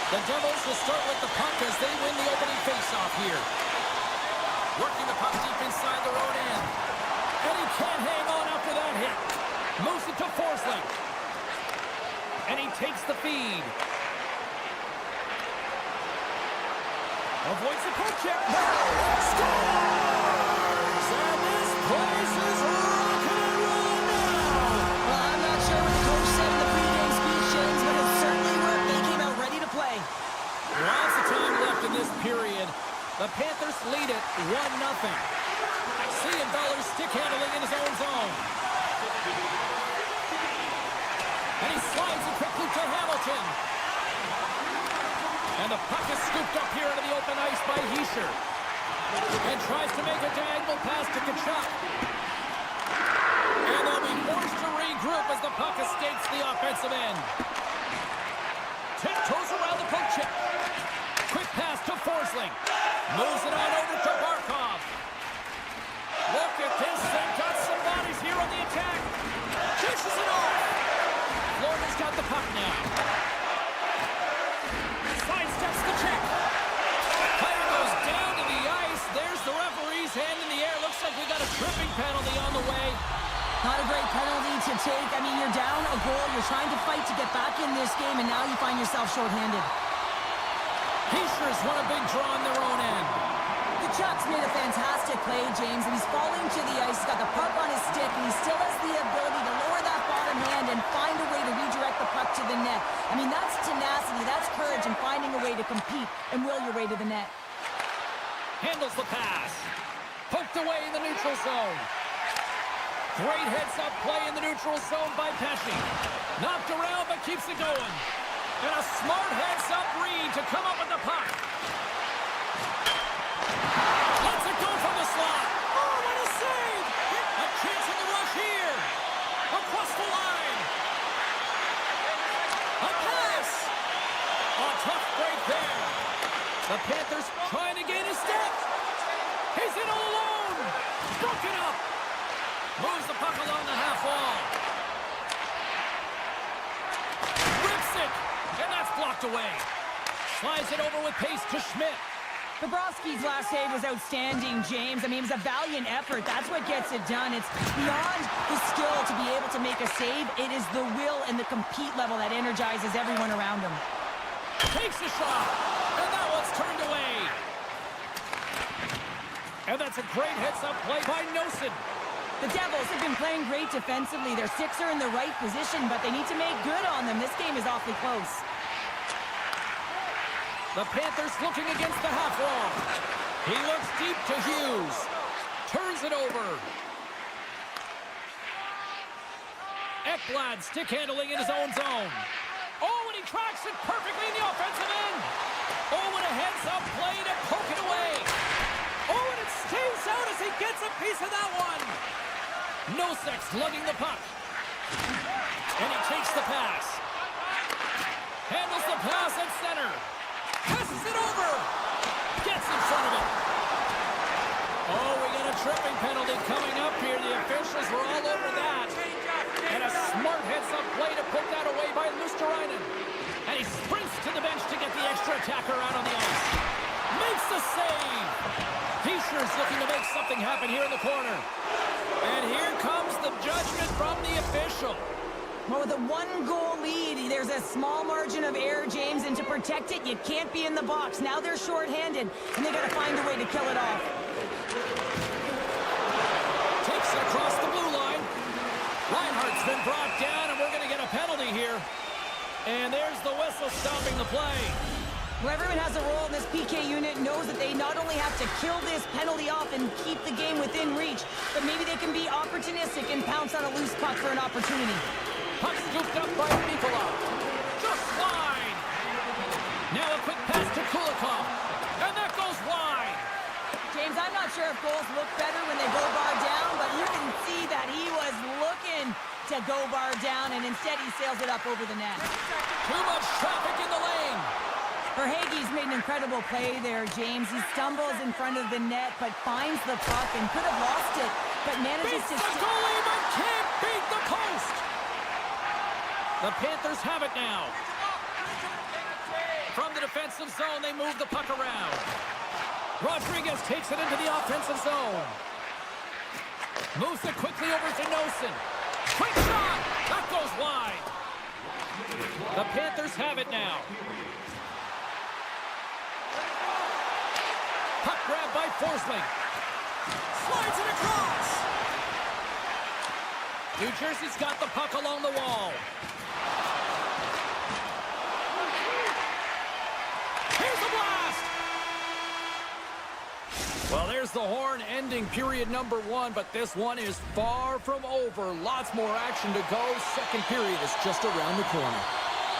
The Devils will start with the puck as they win the opening faceoff here. Working the puck deep inside their own end. And he can't hang on after that hit. Moves it to Forsling. And he takes the feed. Avoids the poke check. Scores! And this place is rocking and rolling now. Well, I'm not sure what the coach said in the pregame speech, James, but it certainly worked. They came out ready to play. Lots of time left in this period. The Panthers lead it 1-0. Sienfeller stick handling in his own zone. And he slides it quickly to Hamilton. And the puck is scooped up here into the open ice by Hischier. And tries to make a diagonal pass to Tkachuk. And they'll be forced to regroup as the puck escapes the offensive end. Tiptoes around the poke check. Quick pass to Forsling. Moves it on over to Barkov. Look at this. They've got some bodies here on the attack. Dishes it off. Florida's got the puck now. penalty on the way. Not a great penalty to take. I mean, you're down a goal. You're trying to fight to get back in this game, and now you find yourself shorthanded. Pacers won a big draw on their own end. The Chucks made a fantastic play, James, and he's falling to the ice. He's got the puck on his stick, and he still has the ability to lower that bottom hand and find a way to redirect the puck to the net. I mean, that's tenacity, that's courage, and finding a way to compete and will your way to the net. Handles the pass. Poked away in the neutral zone. Great heads-up play in the neutral zone by Pesci. Knocked around, but keeps it going. And a smart heads-up read to come up with the puck. Lets it go from the slot. Oh, what a save! A chance in the rush here. Across the line. A pass. A tough break there. The Panthers trying to gain a step. He's in all alone. Broken up. Moves the puck along the half wall. Rips it. And that's blocked away. Slides it over with pace to Schmidt. Bobrovsky's last save was outstanding, James. I mean, it was a valiant effort. That's what gets it done. It's beyond the skill to be able to make a save. It is the will and the compete level that energizes everyone around him. Takes a shot. And that one's turned away. And that's a great heads-up play by Nosen. The Devils have been playing great defensively. Their sticks are in the right position, but they need to make good on them. This game is awfully close. The Panthers looking against the half wall. He looks deep to Hughes. Turns it over. Ekblad stick handling in his own zone. Oh, and he tracks it perfectly in the offensive end. Oh, and a heads-up play to poke it away. Oh, and it stays out as he gets a piece of that one. Nosek lugging the puck. And he takes the pass. Handles the pass at center. Passes it over. Gets in front of it. Oh, we got a tripping penalty coming up here. The officials were all over that. And a smart heads-up play to put that away by Luosterainen. And he sprints to the bench to get the extra attacker out on the ice. Makes the save. Fischer's looking to make something happen here in the corner. And here comes the judgment from the official. Well, with a one-goal lead, there's a small margin of error, James, and to protect it, you can't be in the box. Now they're shorthanded, and they got to find a way to kill it off. Takes it across the blue line. Reinhardt's been brought down, and we're going to get a penalty here. And there's the whistle stopping the play. Well, everyone has a role in this PK unit, knows that they not only have to kill this penalty off and keep the game within reach, but maybe they can be opportunistic and pounce on a loose puck for an opportunity. Puck scooped up by Nikola. Just wide. Now a quick pass to Kulikov. And that goes wide. James, I'm not sure if goals look better when they go bar down, but you can see that he was looking to go bar down, and instead he sails it up over the net. Too much traffic in the lane. Verhaeghe's made an incredible play there, James. He stumbles in front of the net, but finds the puck and could have lost it, but manages Beats to... the goalie, but can't beat the post. The Panthers have it now. From the defensive zone, they move the puck around. Rodriguez takes it into the offensive zone. Moves it quickly over to Nosen. Quick shot! That goes wide. The Panthers have it now. Puck grab by Forsling. Slides it across. New Jersey's got the puck along the wall. Here's the blast! Well, there's the horn ending period number 1, but this one is far from over. Lots more action to go. Second period is just around the corner.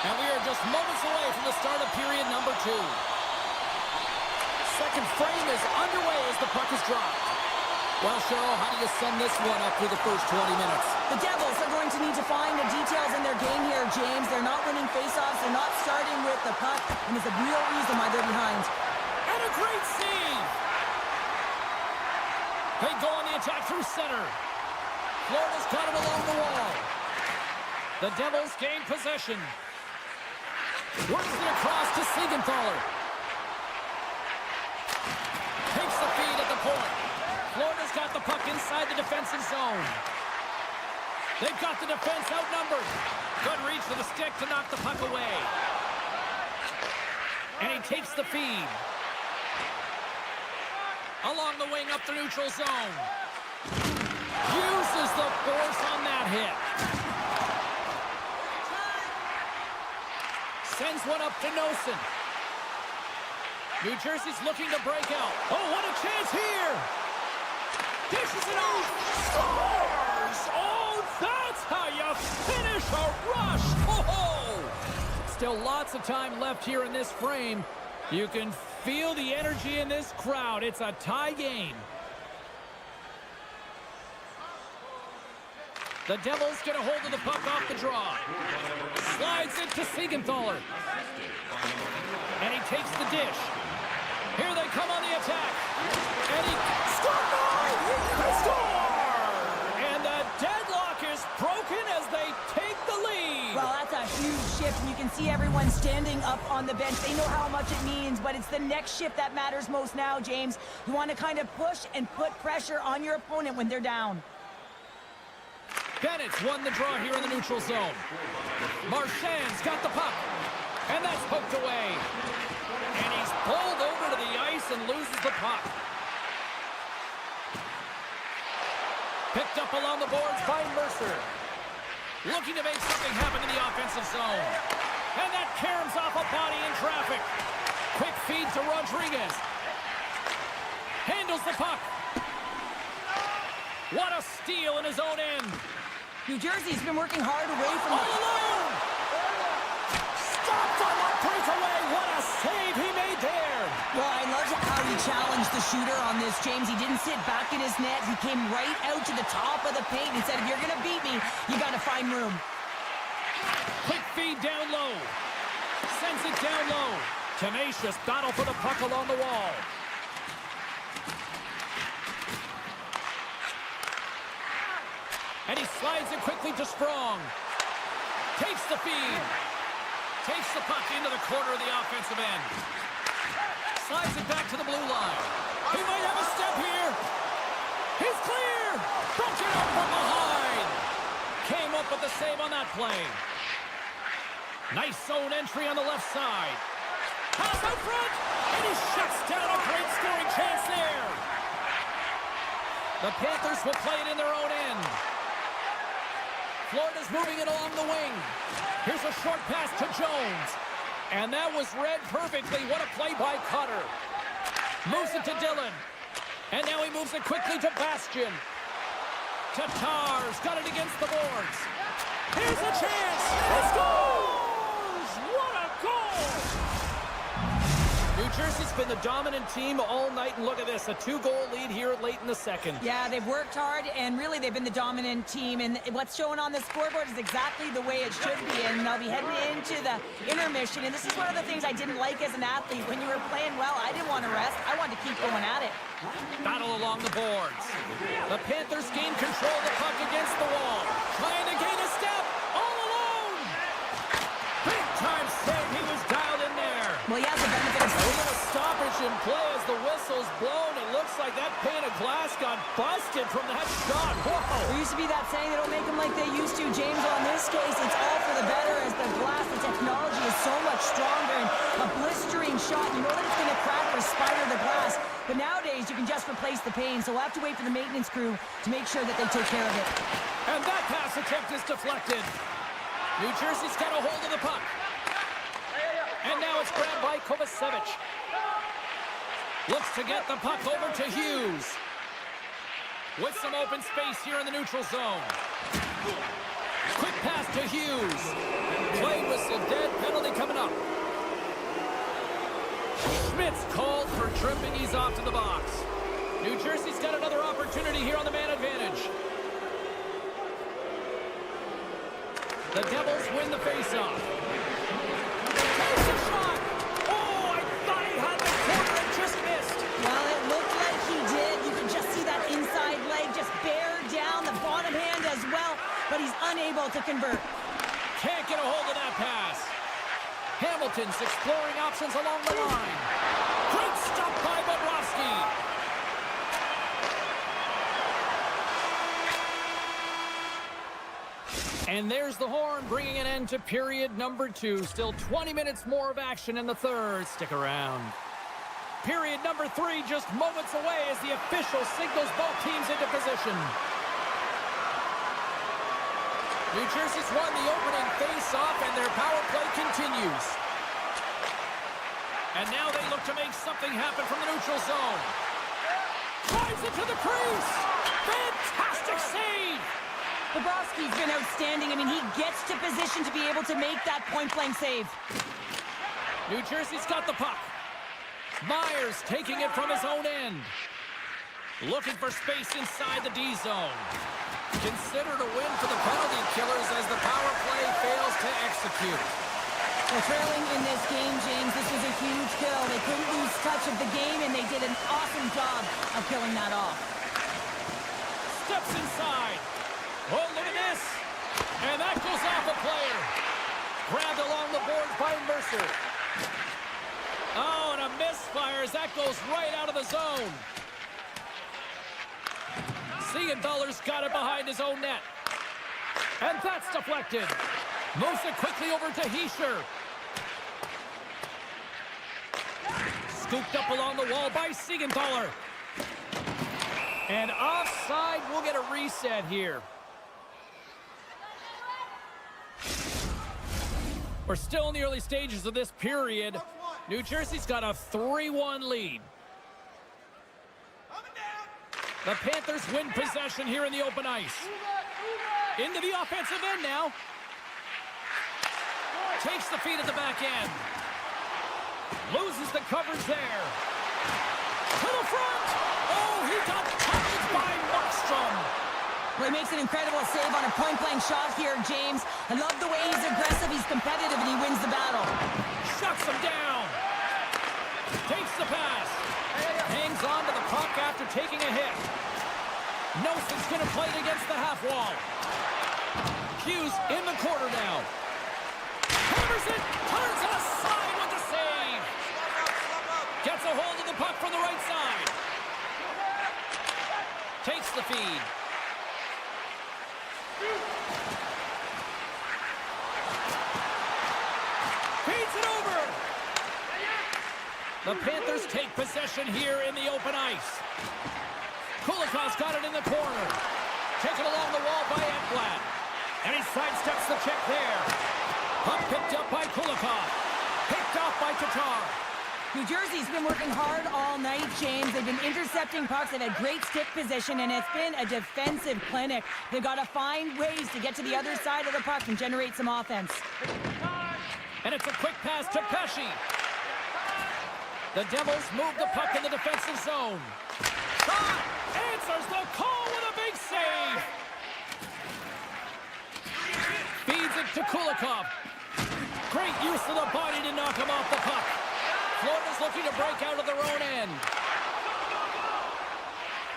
And we are just moments away from the start of period number 2. Second frame is underway as the puck is dropped. Well, Cheryl, how do you sum this one up through the first 20 minutes? The Devils are going to need to find the details in their game here, James. They're not winning faceoffs. They're not starting with the puck, and there's a real reason why they're behind. And a great save! They go on the attack through center. Florida's got him along the wall. The Devils gain possession. Works it across to Siegenthaler. Takes the feed at the point. Florida's got the puck inside inside the defensive zone. They've got the defense outnumbered. Good reach for the stick to knock the puck away. And he takes the feed. Along the wing up the neutral zone. Uses the force on that hit. Sends one up to Nosen. New Jersey's looking to break out. Oh, what a chance here! Dishes it off! Scores! Oh, that's how you finish a rush! Oh! Still lots of time left here in this frame. You can feel the energy in this crowd. It's a tie game. The Devils get a hold of the puck off the draw. Slides it to Siegenthaler. And he takes the dish. Here they come on the attack. And he scores! They score! And the deadlock is broken as they take the lead. Well, that's a huge shift, and you can see everyone standing up on the bench. They know how much it means, but it's the next shift that matters most now, James. You want to kind of push and put pressure on your opponent when they're down. Bennett's won the draw here in the neutral zone. Marchand's got the puck. And that's poked away. And he's pulled over to the ice and loses the puck. Picked up along the boards by Mercer. Looking to make something happen in the offensive zone. And that caroms off a body in traffic. Quick feed to Rodriguez. Handles the puck. What a steal in his own end. New Jersey's been working hard away from all alone! Stopped on the breakaway! What a save he made there! Well, I love how he challenged the shooter on this, James. He didn't sit back in his net. He came right out to the top of the paint and said, if you're going to beat me, you got to find room. Quick feed down low. Sends it down low. Tenacious battle for the puck along the wall. And he slides it quickly to Sprong. Takes the feed. Takes the puck into the corner of the offensive end. Slides it back to the blue line. He might have a step here. He's clear. Broken up from behind. Came up with the save on that play. Nice zone entry on the left side. Pass out front. And he shuts down a great scoring chance there. The Panthers will play it in their own end. Florida's moving it along the wing. Here's a short pass to Jones. And that was read perfectly. What a play by Cutter. Moves it to Dillon. And now he moves it quickly to Bastian. Tatar's got it against the boards. Here's a chance. He scores! What a goal! New Jersey's been the dominant team all night, and look at this, a 2-goal lead here late in the second. Yeah, they've worked hard, and really they've been the dominant team, and what's shown on the scoreboard is exactly the way it should be, and they'll be heading into the intermission, and this is one of the things I didn't like as an athlete. When you were playing well, I didn't want to rest. I wanted to keep going at it. Battle along the boards. The Panthers gain control of the puck against the wall. Trying to gain a step, all alone! Big time save, he was dialed in there. Well, he has the benefit of... A little stoppage in play as the whistle's blown. It looks like that pane of glass got busted from that shot. Whoa! There used to be that saying, they don't make them like they used to, James. On this case, it's all for the better as the glass, the technology is so much stronger, and a blistering shot, you know that it's going to crack or spider the glass. But nowadays, you can just replace the pane, so we'll have to wait for the maintenance crew to make sure that they take care of it. And that pass attempt is deflected. New Jersey's got a hold of the puck. And now it's grabbed by Kovacevic. Looks to get the puck over to Hughes. With some open space here in the neutral zone. Quick pass to Hughes. Play whistle dead, penalty coming up. Schmidt's called for tripping, he's off to the box. New Jersey's got another opportunity here on the man advantage. The Devils win the faceoff. Takes a shot! Oh, I thought he had the corner and just missed. Well, it looked like he did. You can just see that inside leg just bear down the bottom hand as well, but he's unable to convert. Can't get a hold of that pass. Hamilton's exploring options along the line. Great stop by Bobrovsky. And there's the horn, bringing an end to period number 2. Still 20 minutes more of action in the third. Stick around. Period number 3 just moments away as the official signals both teams into position. New Jersey's won the opening face-off, and their power play continues. And now they look to make something happen from the neutral zone. Drives it to the crease. Fantastic save. Bobrovsky's been outstanding. I mean, he gets to position to be able to make that point-blank save. New Jersey's got the puck. Myers taking it from his own end. Looking for space inside the D zone. Considered a win for the penalty killers as the power play fails to execute. They're trailing in this game, James. This was a huge kill. They couldn't lose touch of the game, and they did an awesome job of killing that off. Steps inside. Oh, look at this. And that goes off a player. Grabbed along the boards by Mercer. Oh, and a misfire as that goes right out of the zone. Siegenthaler's got it behind his own net. And that's deflected. Moves it quickly over to Hischier. Scooped up along the wall by Siegenthaler. And offside, we'll get a reset here. We're still in the early stages of this period. New Jersey's got a 3-1 lead. The Panthers win possession here in the open ice. Into the offensive end now. Takes the feed at the back end. Loses the coverage there. To the front. Oh, he got tackled by Markstrom. Well, he makes an incredible save on a point-blank shot here, James. I love the way he's aggressive, he's competitive, and he wins the battle. Shuts him down. Takes the pass. Hangs on to the puck after taking a hit. Nelson's going to play it against the half wall. Hughes in the corner now. Hammers it. Turns it aside with the save. Gets a hold of the puck from the right side. Takes the feed. Feeds it over. The Panthers take possession here in the open ice. Kulikov's got it in the corner. Taken along the wall by Ekblad. And he sidesteps the check there. Puck picked up by Kulikov. Picked off by Tatar. New Jersey's been working hard all night, James. They've been intercepting pucks. They've had great stick position, and it's been a defensive clinic. They've got to find ways to get to the other side of the puck and generate some offense. And it's a quick pass to Pesce. The Devils move the puck in the defensive zone. Shot! Answers the call with a big save. Feeds it to Kulikov. Great use of the body to knock him off the puck. Florida's looking to break out of their own end.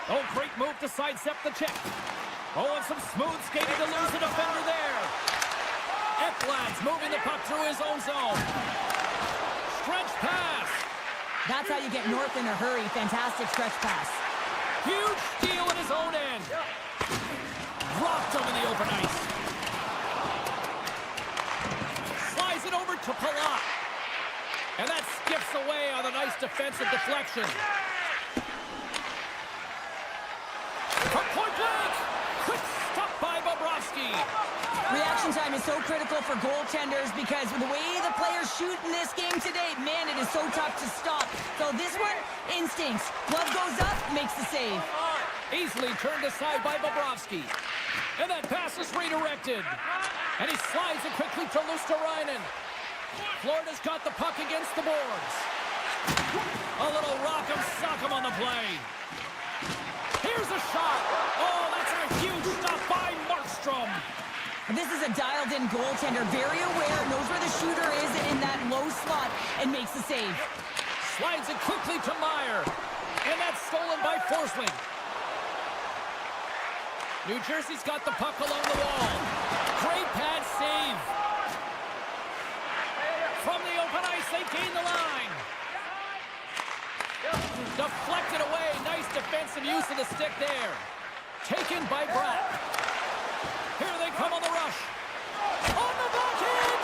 Oh, great move to sidestep the check. Oh, and some smooth skating to lose the defender there. Ekblad's moving the puck through his own zone. Stretch pass. That's how you get north in a hurry. Fantastic stretch pass. Huge steal at his own end. Dropped him in the open ice. Slides it over to Palat. And that skips away on a nice defensive deflection. From point blank. Quick stop by Bobrovsky. Reaction time is so critical for goaltenders because with the way the players shoot in this game today, man, it is so tough to stop. So this one, instincts. Glove goes up, makes the save. Easily turned aside by Bobrovsky. And that pass is redirected. And he slides it quickly to Luosterainen. Florida's got the puck against the boards. A little rock'em sock'em on the play. Here's a shot. Oh, that's a huge stop by Markstrom. This is a dialed-in goaltender, very aware, knows where the shooter is in that low slot, and makes the save. Slides it quickly to Meyer. And that's stolen by Forsling. New Jersey's got the puck along the wall. Great pad save. From the open ice, they gain the line. Deflected away. Nice defensive use of the stick there. Taken by Bratt. Here they come on the rush. On the backhand!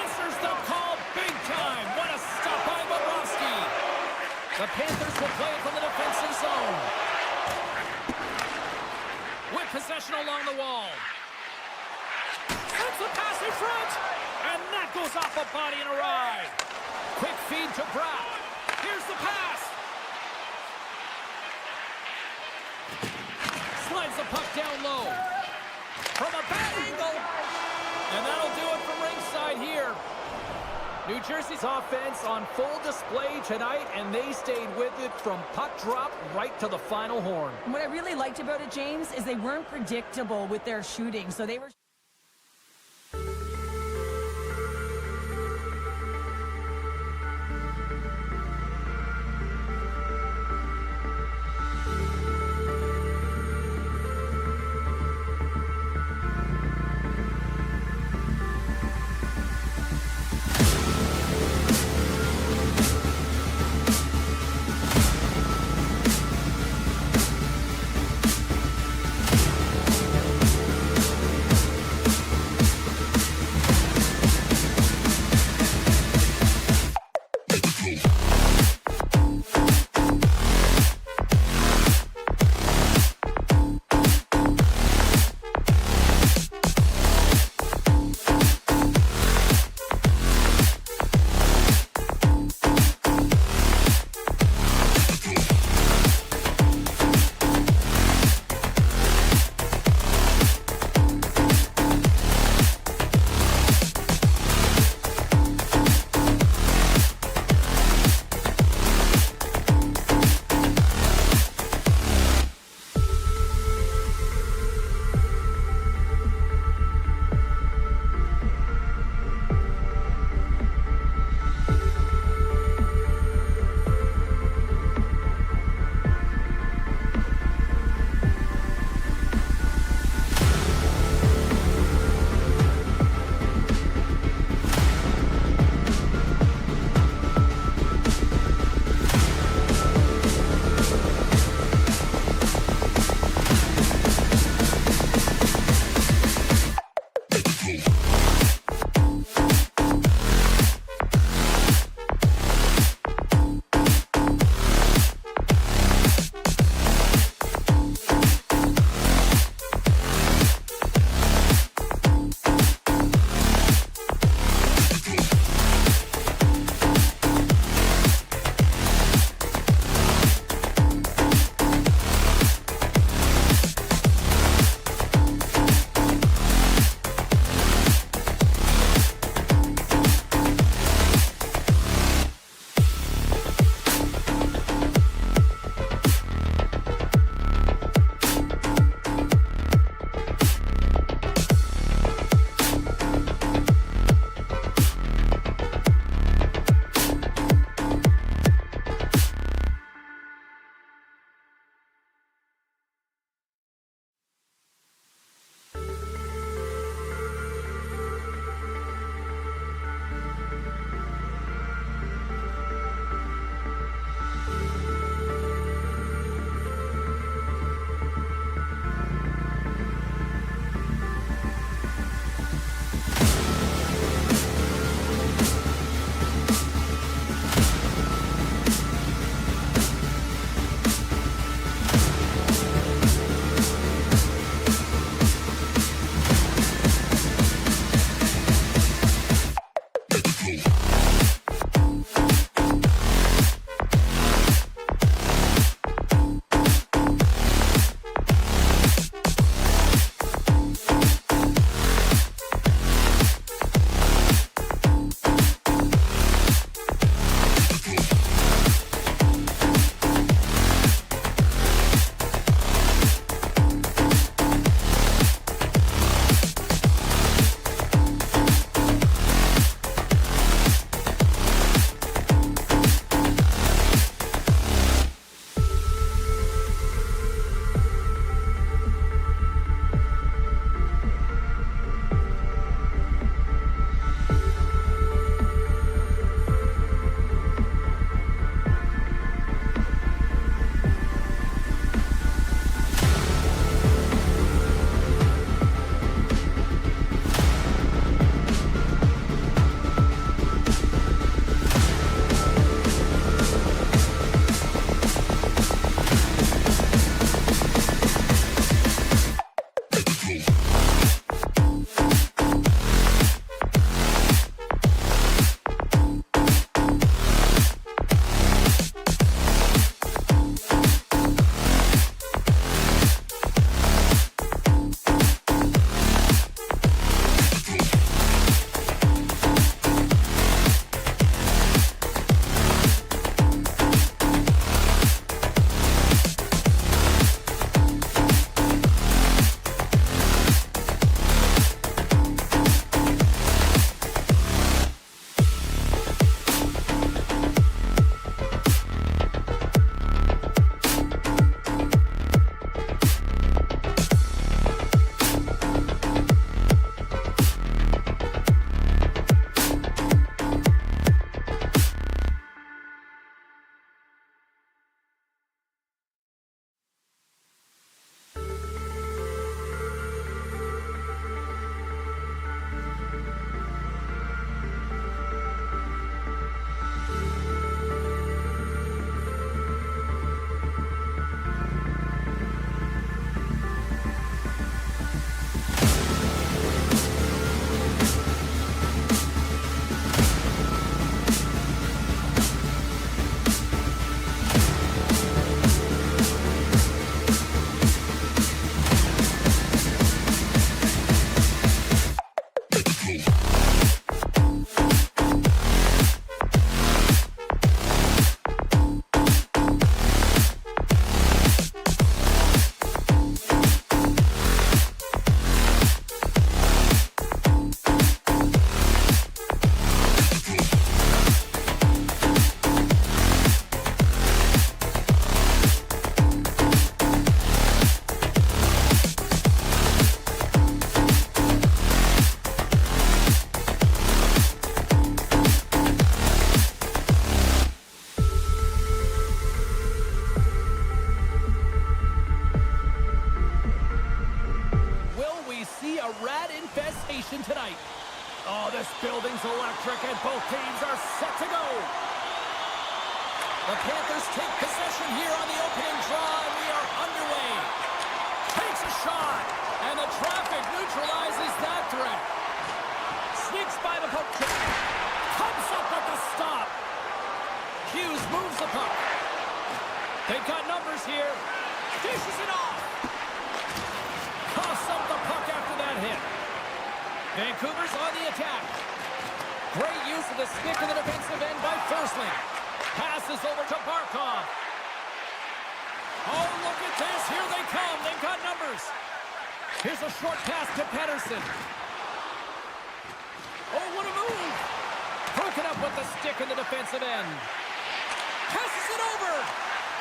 Answers the call big time. What a stop by Bobrovsky. The Panthers will play it from the defensive zone. With possession along the wall. Sends the pass in front. And that goes off a body and a ride. Quick feed to Brock. Here's the pass. Slides the puck down low. From a bad angle. And that'll do it from ringside here. New Jersey's offense on full display tonight, and they stayed with it from puck drop right to the final horn. What I really liked about it, James, is they weren't predictable with their shooting. So they were... regulation tonight. Oh, this building's electric, and both teams are set to go. The Panthers take possession here on the opening draw, and we are underway. Takes a shot, and the traffic neutralizes that threat. Sneaks by the poke check. Comes up at the stop. Hughes moves the puck. They've got numbers here. Dishes it off. Coughs up the puck after that hit. Vancouver's on the attack. Great use of the stick in the defensive end by Forsling. Passes over to Barkov. Oh, look at this. Here they come. They've got numbers. Here's a short pass to Pettersson. Oh, what a move. Broken up with the stick in the defensive end. Passes it over.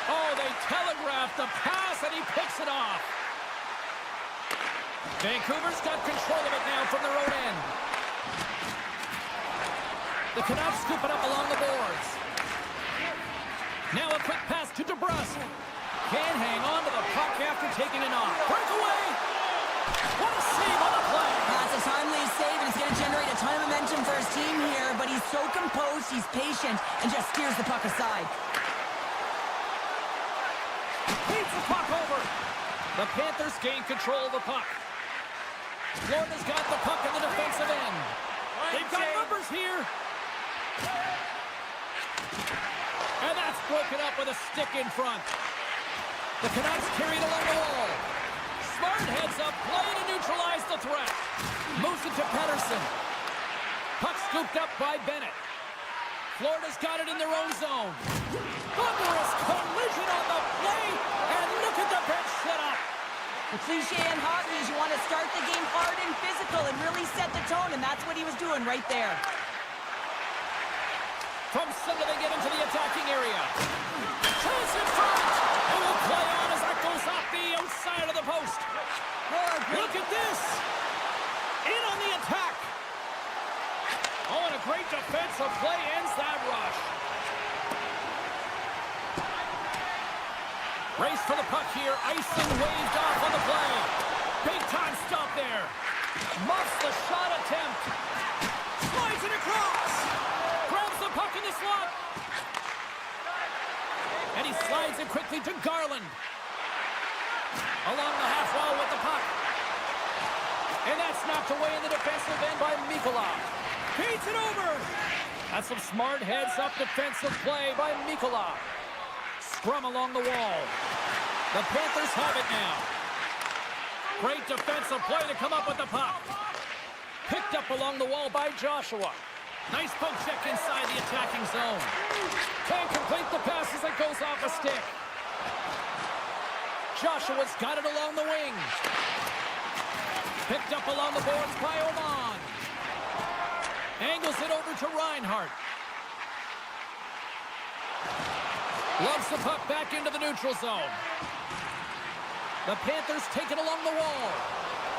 Oh, they telegraphed the pass, and he picks it off. Vancouver's got control of it now from their own end. The Canucks scoop it up along the boards. Now a quick pass to DeBrusque. Can't hang on to the puck after taking it off. Breakaway! What a save on the play! That's a timely save, and it's going to generate a ton of momentum for his team here, but he's so composed, he's patient, and just steers the puck aside. Beats the puck over. The Panthers gain control of the puck. Florida's got the puck in the defensive end. They've got numbers here. And that's broken up with a stick in front. The Canucks carry it along the wall. Smart heads up, play to neutralize the threat. Moves it to Pettersson. Puck scooped up by Bennett. Florida's got it in their own zone. Thunderous collision on the play, and look at the bench set up. The cliche in hockey is you want to start the game hard and physical and really set the tone, and that's what he was doing right there. From center, they get into the attacking area. Chance in front. And will play on as that goes off the outside of the post. Look at this. In on the attack. Oh, and a great defensive play ends that rush. Race for the puck here. Icing waved off on the play. Big time stop there. Muffs the shot attempt. Slides it across. Grabs the puck in the slot. And he slides it quickly to Garland. Along the half wall with the puck. And that's knocked away in the defensive end by Mikula. Beats it over. That's some smart heads-up defensive play by Mikula. Scrum along the wall. The Panthers have it now. Great defensive play to come up with the puck. Picked up along the wall by Joshua. Nice poke check inside the attacking zone. Can't complete the pass as it goes off a stick. Joshua's got it along the wing. Picked up along the boards by Oman. Angles it over to Reinhart. Loves the puck back into the neutral zone. The Panthers take it along the wall.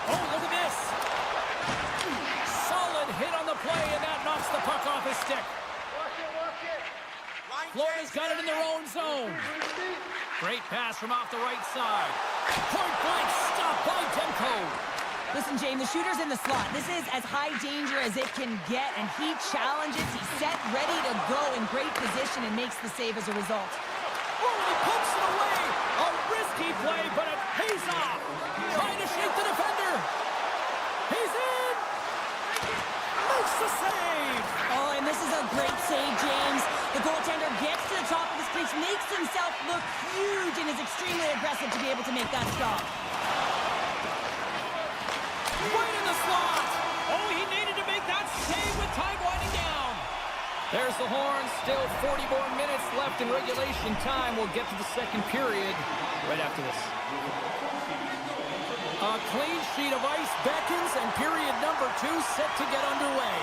Oh, look at this. Solid hit on the play, and that knocks the puck off his stick. Florida's got it in their own zone. Great pass from off the right side. Point blank stop by Demko. Listen, James, the shooter's in the slot. This is as high danger as it can get, and he challenges. He's set, ready to go in great position, and makes the save as a result. Oh, he pumps it away. A risky play, but it pays off. Trying to shake the defender. He's in. Makes the save. Oh, and this is a great save, James. The goaltender gets to the top of his crease, makes himself look huge, and is extremely aggressive to be able to make that stop. Right in the slot. Oh, he needed to make that save with time winding down. There's the horn. Still 40 more minutes left in regulation time. We'll get to the second period right after this. A clean sheet of ice beckons, and period number 2 set to get underway.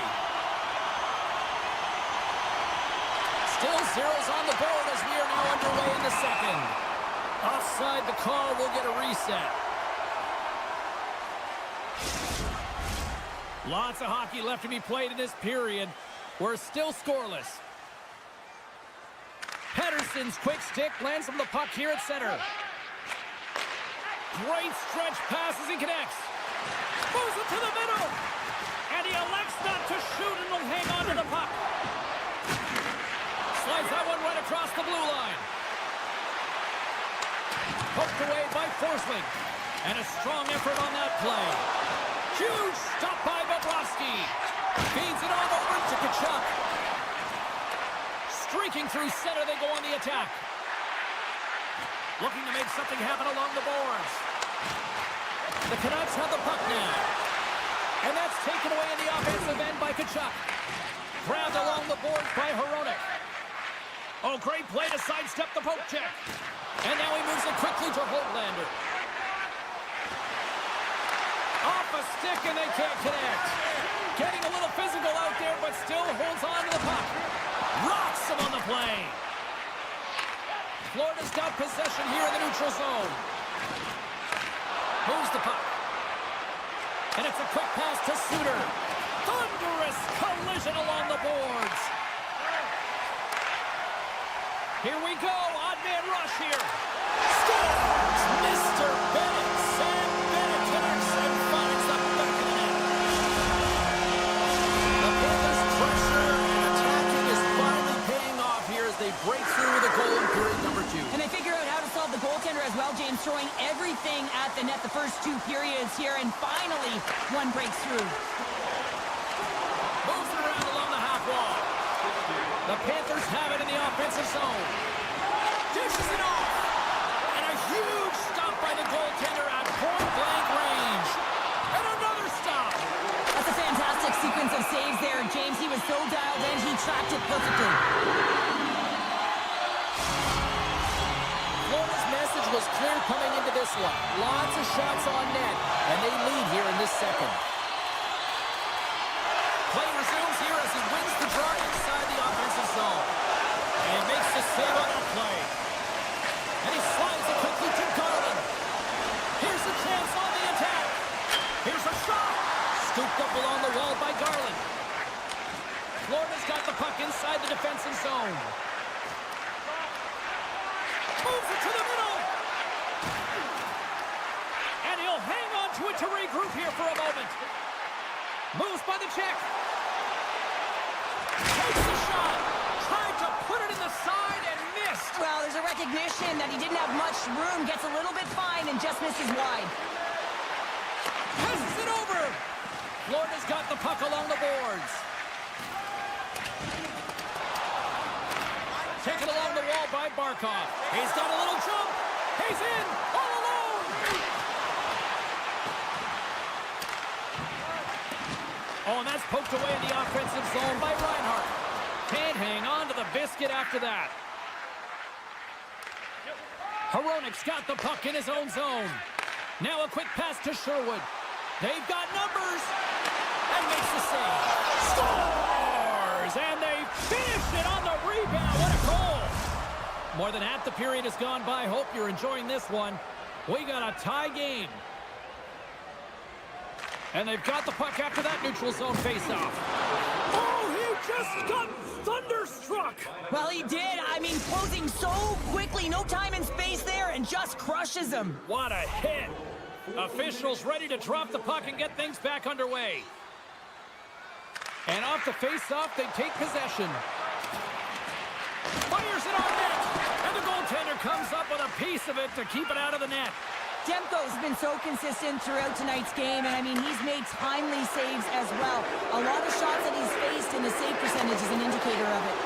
Still zeros on the board as we are now underway in the second. Offside the call, will get a reset. Lots of hockey left to be played in this period. We're still scoreless. Pettersson's quick stick lands from the puck here at center. Great stretch passes and connects. Moves it to the middle. And he elects not to shoot and will hang on to the puck. Slides that one right across the blue line. Poked away by Forsling. And a strong effort on that play. Huge stop by Bobrovsky. Feeds it on over to Tkachuk. Streaking through center, they go on the attack. Looking to make something happen along the boards. The Canucks have the puck now. And that's taken away in the offensive end by Tkachuk. Grabbed along the boards by Hronek. Oh, great play to sidestep the poke check. And now he moves it quickly to Holtlander. Off a stick and they can't connect. Getting a little physical out there, but still holds on to the puck. Rocks him on the play. Florida's got possession here in the neutral zone. Moves the puck. And it's a quick pass to Suter. Thunderous collision along the boards. Here we go. Odd man rush here. Scores! Mr. Bennett. Sam Bennett connects and finds the back of the net. The Panthers' pressure and attacking is finally paying off here as they break through the goal in period number 2. And they figure out how to solve the goaltender as well, James, throwing everything at the net the first 2 periods here, and finally one breaks through. Moves it around along the half wall. The Panthers have it in the offensive zone. Dishes it off. And a huge stop by the goaltender at point-blank range. And another stop. That's a fantastic sequence of saves there, James. He was so dialed in, he tracked it perfectly. Florida's message was clear coming into this one. Lots of shots on net, and they lead here in this second. Play resumes here as he wins the draw inside the offensive zone. And makes the save on that play. And he slides it quickly to Garland. Here's a chance on the attack. Here's a shot. Scooped up along the wall by Garland. Florida's got the puck inside the defensive zone. Moves it to the middle. And he'll hang on to it to regroup here for a moment. Moves by the check. Takes the shot. Tried to put it in the side and missed. Well, there's a recognition that he didn't have much room, gets a little bit fine, and just misses wide. Passes it over. Florida's got the puck along the boards. Taken along the wall by Barkov. He's got a little jump. He's in all alone. Oh, and that's poked away in the offensive zone by Reinhart. Can't hang on to the biscuit after that. Hronek's got the puck in his own zone. Now a quick pass to Sherwood. They've got numbers. And makes the save. Scores! And they finish it on the rebound. What a goal! More than half the period has gone by. Hope you're enjoying this one. We got a tie game. And they've got the puck after that neutral zone faceoff. Oh, he just got thunderstruck. Well, he did. I mean, closing so quickly. No time and space there, and just crushes him. What a hit. Officials ready to drop the puck and get things back underway. And off the face-off, they take possession. Fires it on net. And the goaltender comes up with a piece of it to keep it out of the net. Demko's been so consistent throughout tonight's game, and I mean, he's made timely saves as well. A lot of shots that he's faced, and the save percentage is an indicator of it.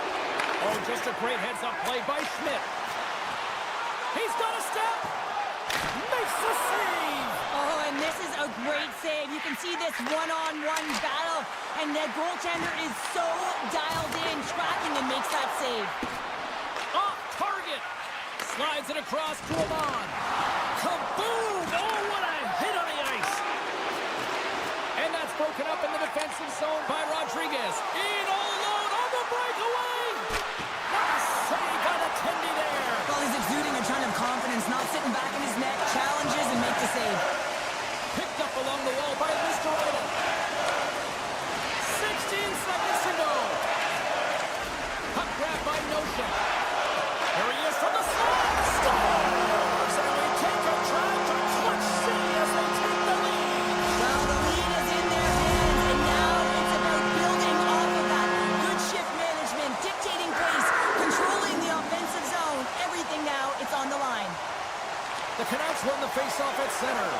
Oh, just a great heads-up play by Schmidt. He's got a step. Makes the save. Oh, and this is a great save. You can see this one-on-one battle, and the goaltender is so dialed in, tracking, and makes that save. Off target. Slides it across to Amon. Kaboom! Oh, what a hit on the ice. And that's broken up in the defensive zone by Rodriguez. In all alone on the breakaway. What a save by the Tendy there. Well, he's exuding a ton of confidence, not sitting back in his net, challenges and makes the save. Picked up along the wall by Mr. Idle. 16 seconds to go. Puck grab by Nosha. There he is from the slide. Scores! And we take a drive to Clutch City as they take the lead. Well, the lead is in their hands, and now face-off at center.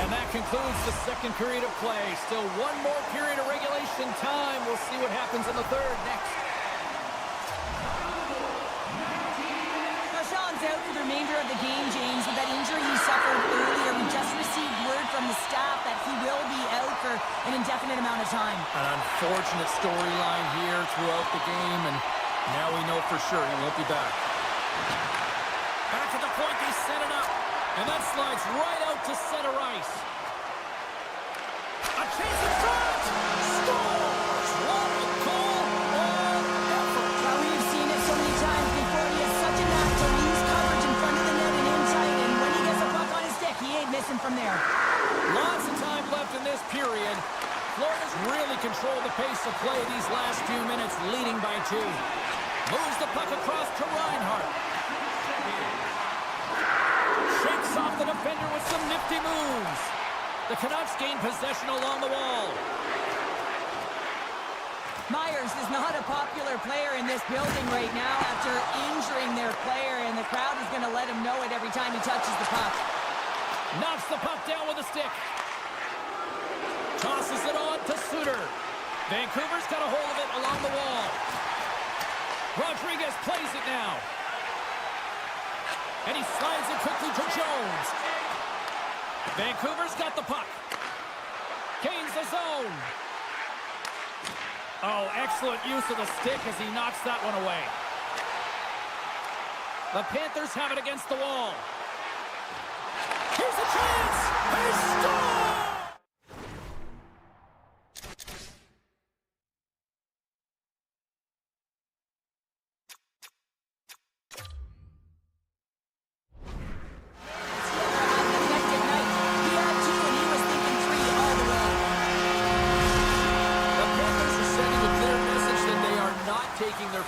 And that concludes the second period of play. Still one more period of regulation time. We'll see what happens in the third next. Sean's out for the remainder of the game, James, with that injury he suffered earlier. We just received word from the staff that he will be out for an indefinite amount of time. An unfortunate storyline here throughout the game, and now we know for sure he won't be back. Back at the point, they set it up, and that slides right out to center ice. A chance in front! Scores! What a goal! All effort! Well, we've seen it so many times before. He has such a knack to lose coverage in front of the net and in tight, and when he gets a puck on his stick, he ain't missing from there. Lots of time left in this period. Florida's really controlled the pace of play these last few minutes, leading by 2. Moves the puck across to Reinhart. Shakes off the defender with some nifty moves. The Canucks gain possession along the wall. Myers is not a popular player in this building right now after injuring their player, and the crowd is going to let him know it every time he touches the puck. Knocks the puck down with a stick. Tosses it on to Suter. Vancouver's got a hold of it along the wall. Rodriguez plays it now. And he slides it quickly to Jones. Vancouver's got the puck. Gains the zone. Oh, excellent use of the stick as he knocks that one away. The Panthers have it against the wall. Here's a chance! They score!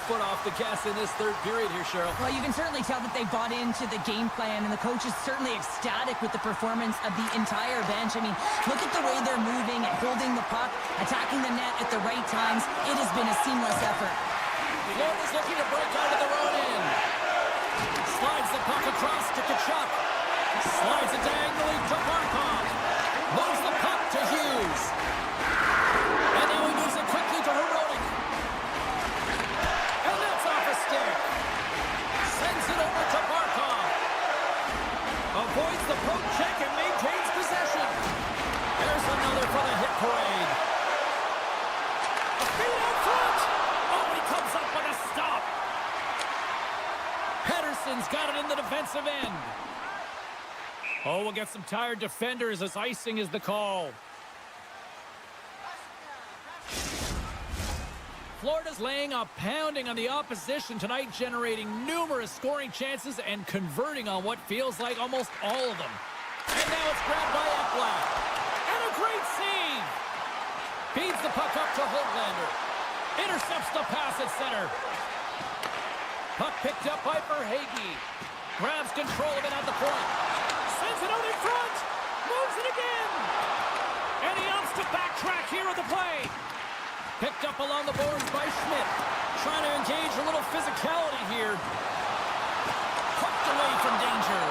Foot off the gas in this third period here, Cheryl. Well, you can certainly tell that they bought into the game plan, and the coach is certainly ecstatic with the performance of the entire bench. I mean, look at the way they're moving and holding the puck, attacking the net at the right times. It has been a seamless effort. Florida's looking to break out of their own end. Slides the puck across to Kachuk. Slides it diagonally to Barkov. Moves the puck to Hughes. And now he moves it quickly to Herodic. Sends it over to Barkov. Avoids the poke check and maintains possession. There's another for the hit parade. A feed out front. Oh, he comes up with a stop. Pettersson's got it in the defensive end. Oh, we'll get some tired defenders as icing is the call. Florida's laying a pounding on the opposition tonight, generating numerous scoring chances and converting on what feels like almost all of them. And now it's grabbed by Ekblad. And a great save! Feeds the puck up to Hoglander. Intercepts the pass at center. Puck picked up by Verhaeghe. Grabs control of it at the point. Sends it out in front. Moves it again. And he opts to backtrack here on the play. Picked up along the boards by Schmidt. Trying to engage a little physicality here. Hooked away from danger.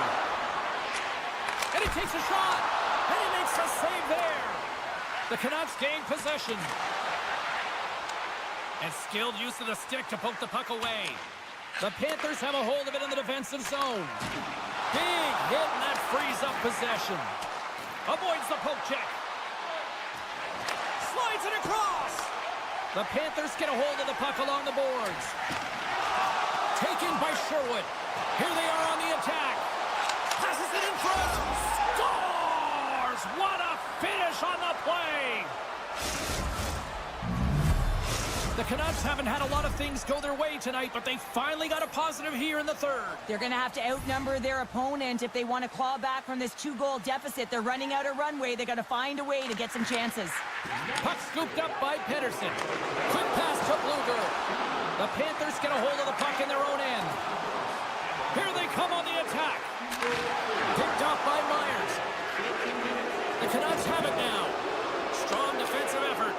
And he takes a shot. And he makes a save there. The Canucks gain possession. And skilled use of the stick to poke the puck away. The Panthers have a hold of it in the defensive zone. Big hit, and that frees up possession. Avoids the poke check. Slides it across. The Panthers get a hold of the puck along the boards. Taken by Sherwood. Here they are on the attack. Passes it in front. Scores! What a finish on the play! The Canucks haven't had a lot of things go their way tonight, but they finally got a positive here in the third. They're going to have to outnumber their opponent if they want to claw back from this 2-goal deficit. They're running out of runway. They got to find a way to get some chances. Puck scooped up by Pettersson. Quick pass to Blueger. The Panthers get a hold of the puck in their own end. Here they come on the attack. Picked off by Myers. The Canucks have it now. Strong defensive effort.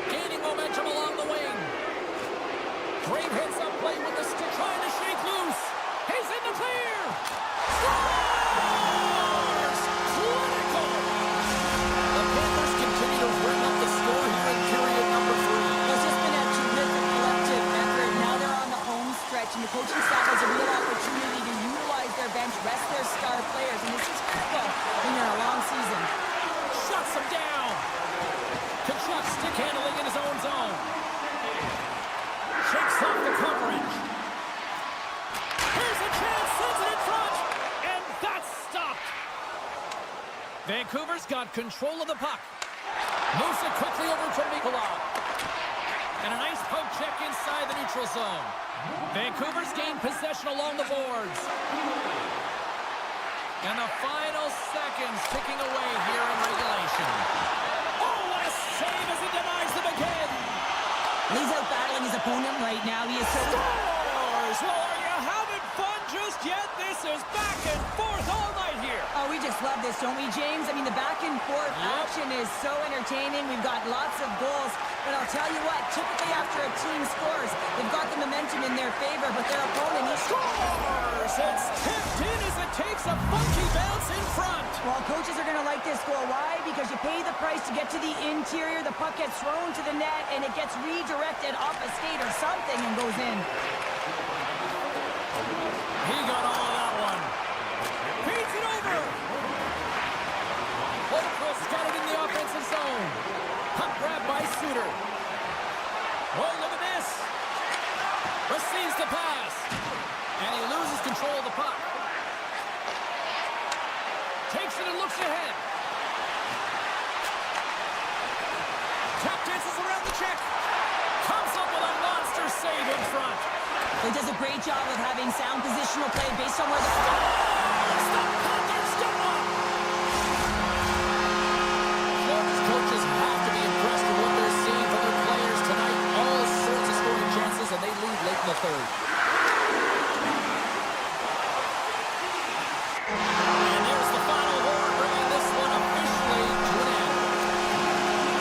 Gaining momentum along the wing. Great heads-up play with the and the coaching staff has a real opportunity to utilize their bench, rest their star players, and this is critical when you're in a long season. Shuts him down. Kachuk stick handling in his own zone. Shakes off the coverage. Here's a chance, sends it in front, and that's stopped. Vancouver's got control of the puck. Moves it quickly over to Nikolai. And a nice poke check inside the neutral zone. Vancouver's gained possession along the boards. And the final seconds ticking away here in regulation. Oh, what a save as he denies them again. He's out battling his opponent right now. He is so... Scores! Well, are you having fun just yet? This is back and forth all night here. Oh, we just love this, don't we, James? I mean, the back and forth action is so entertaining. We've got lots of goals. But I'll tell you what, typically after a team scores, they've got the momentum in their favor, but their opponent, he scores! It's tipped in as it takes a funky bounce in front. Well, coaches are going to like this goal. Why? Because you pay the price to get to the interior, the puck gets thrown to the net, and it gets redirected off a skate or something and goes in. He got all of that one. Feeds it over. Holmquist got it in the offensive zone. Puck grab by Suter. Oh, look at this. Receives the pass. And he loses control of the puck. Takes it and looks ahead. Tap dances around the check. Comes up with a monster save in front. He does a great job of having sound positional play based on where the... The Panthers go up! Florida's coaches have to be impressed with what they're seeing from their players tonight. All sorts of scoring chances, and they lead late in the third. And there's the final horn, bringing this one officially to an end.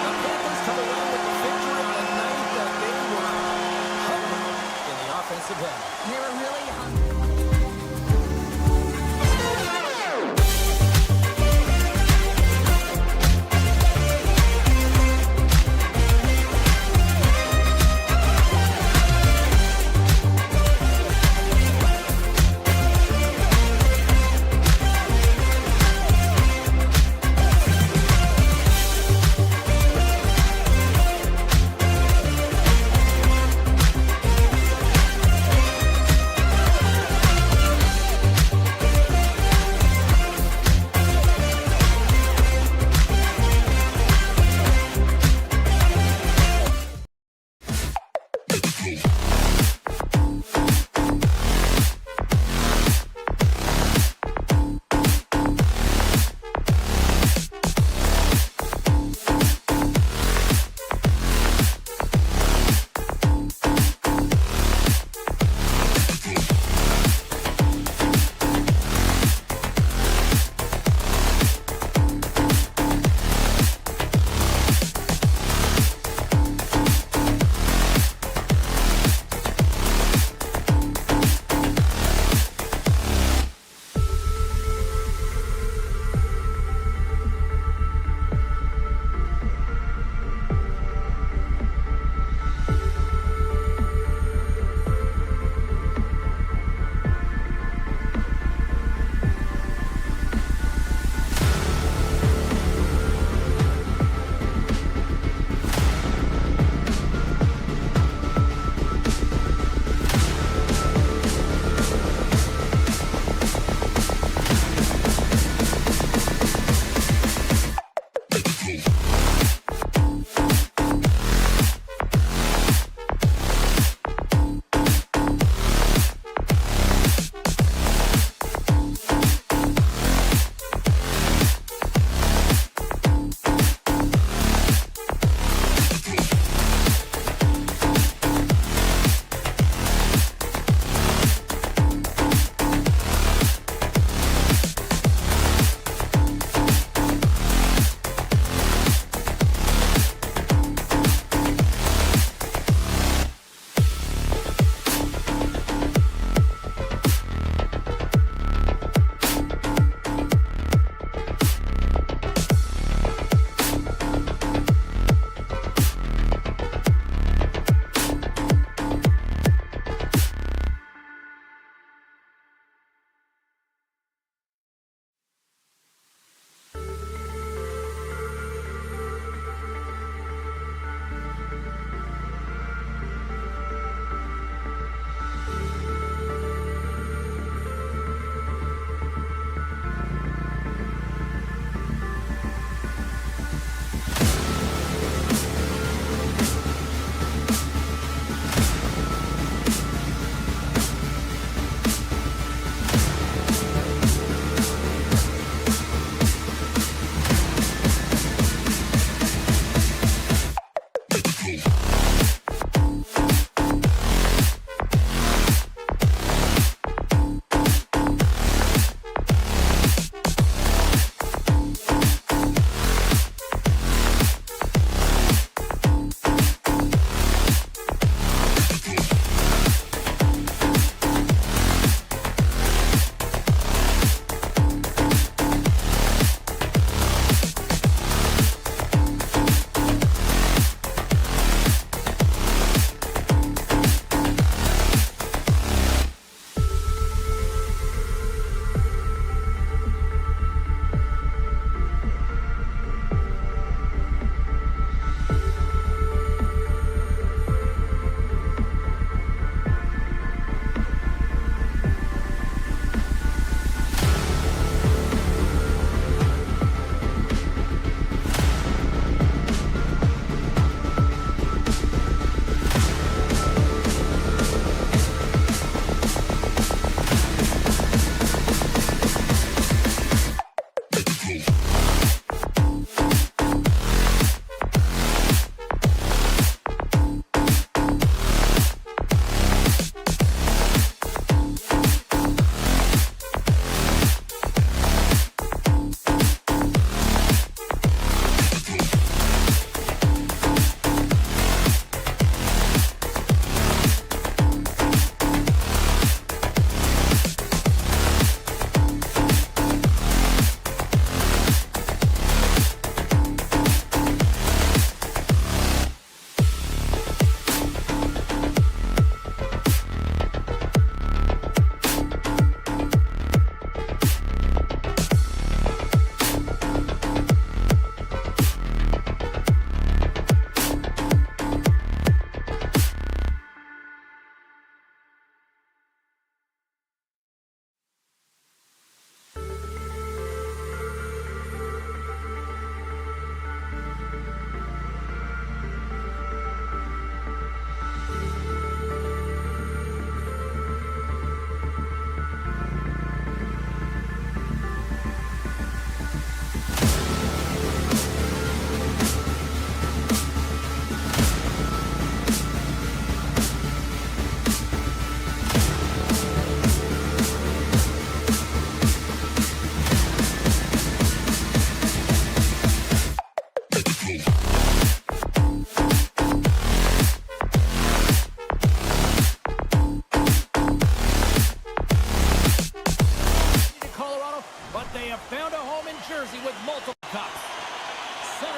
The Panthers come away with the victory on a night that they were hungry in the offensive end. They were really hungry.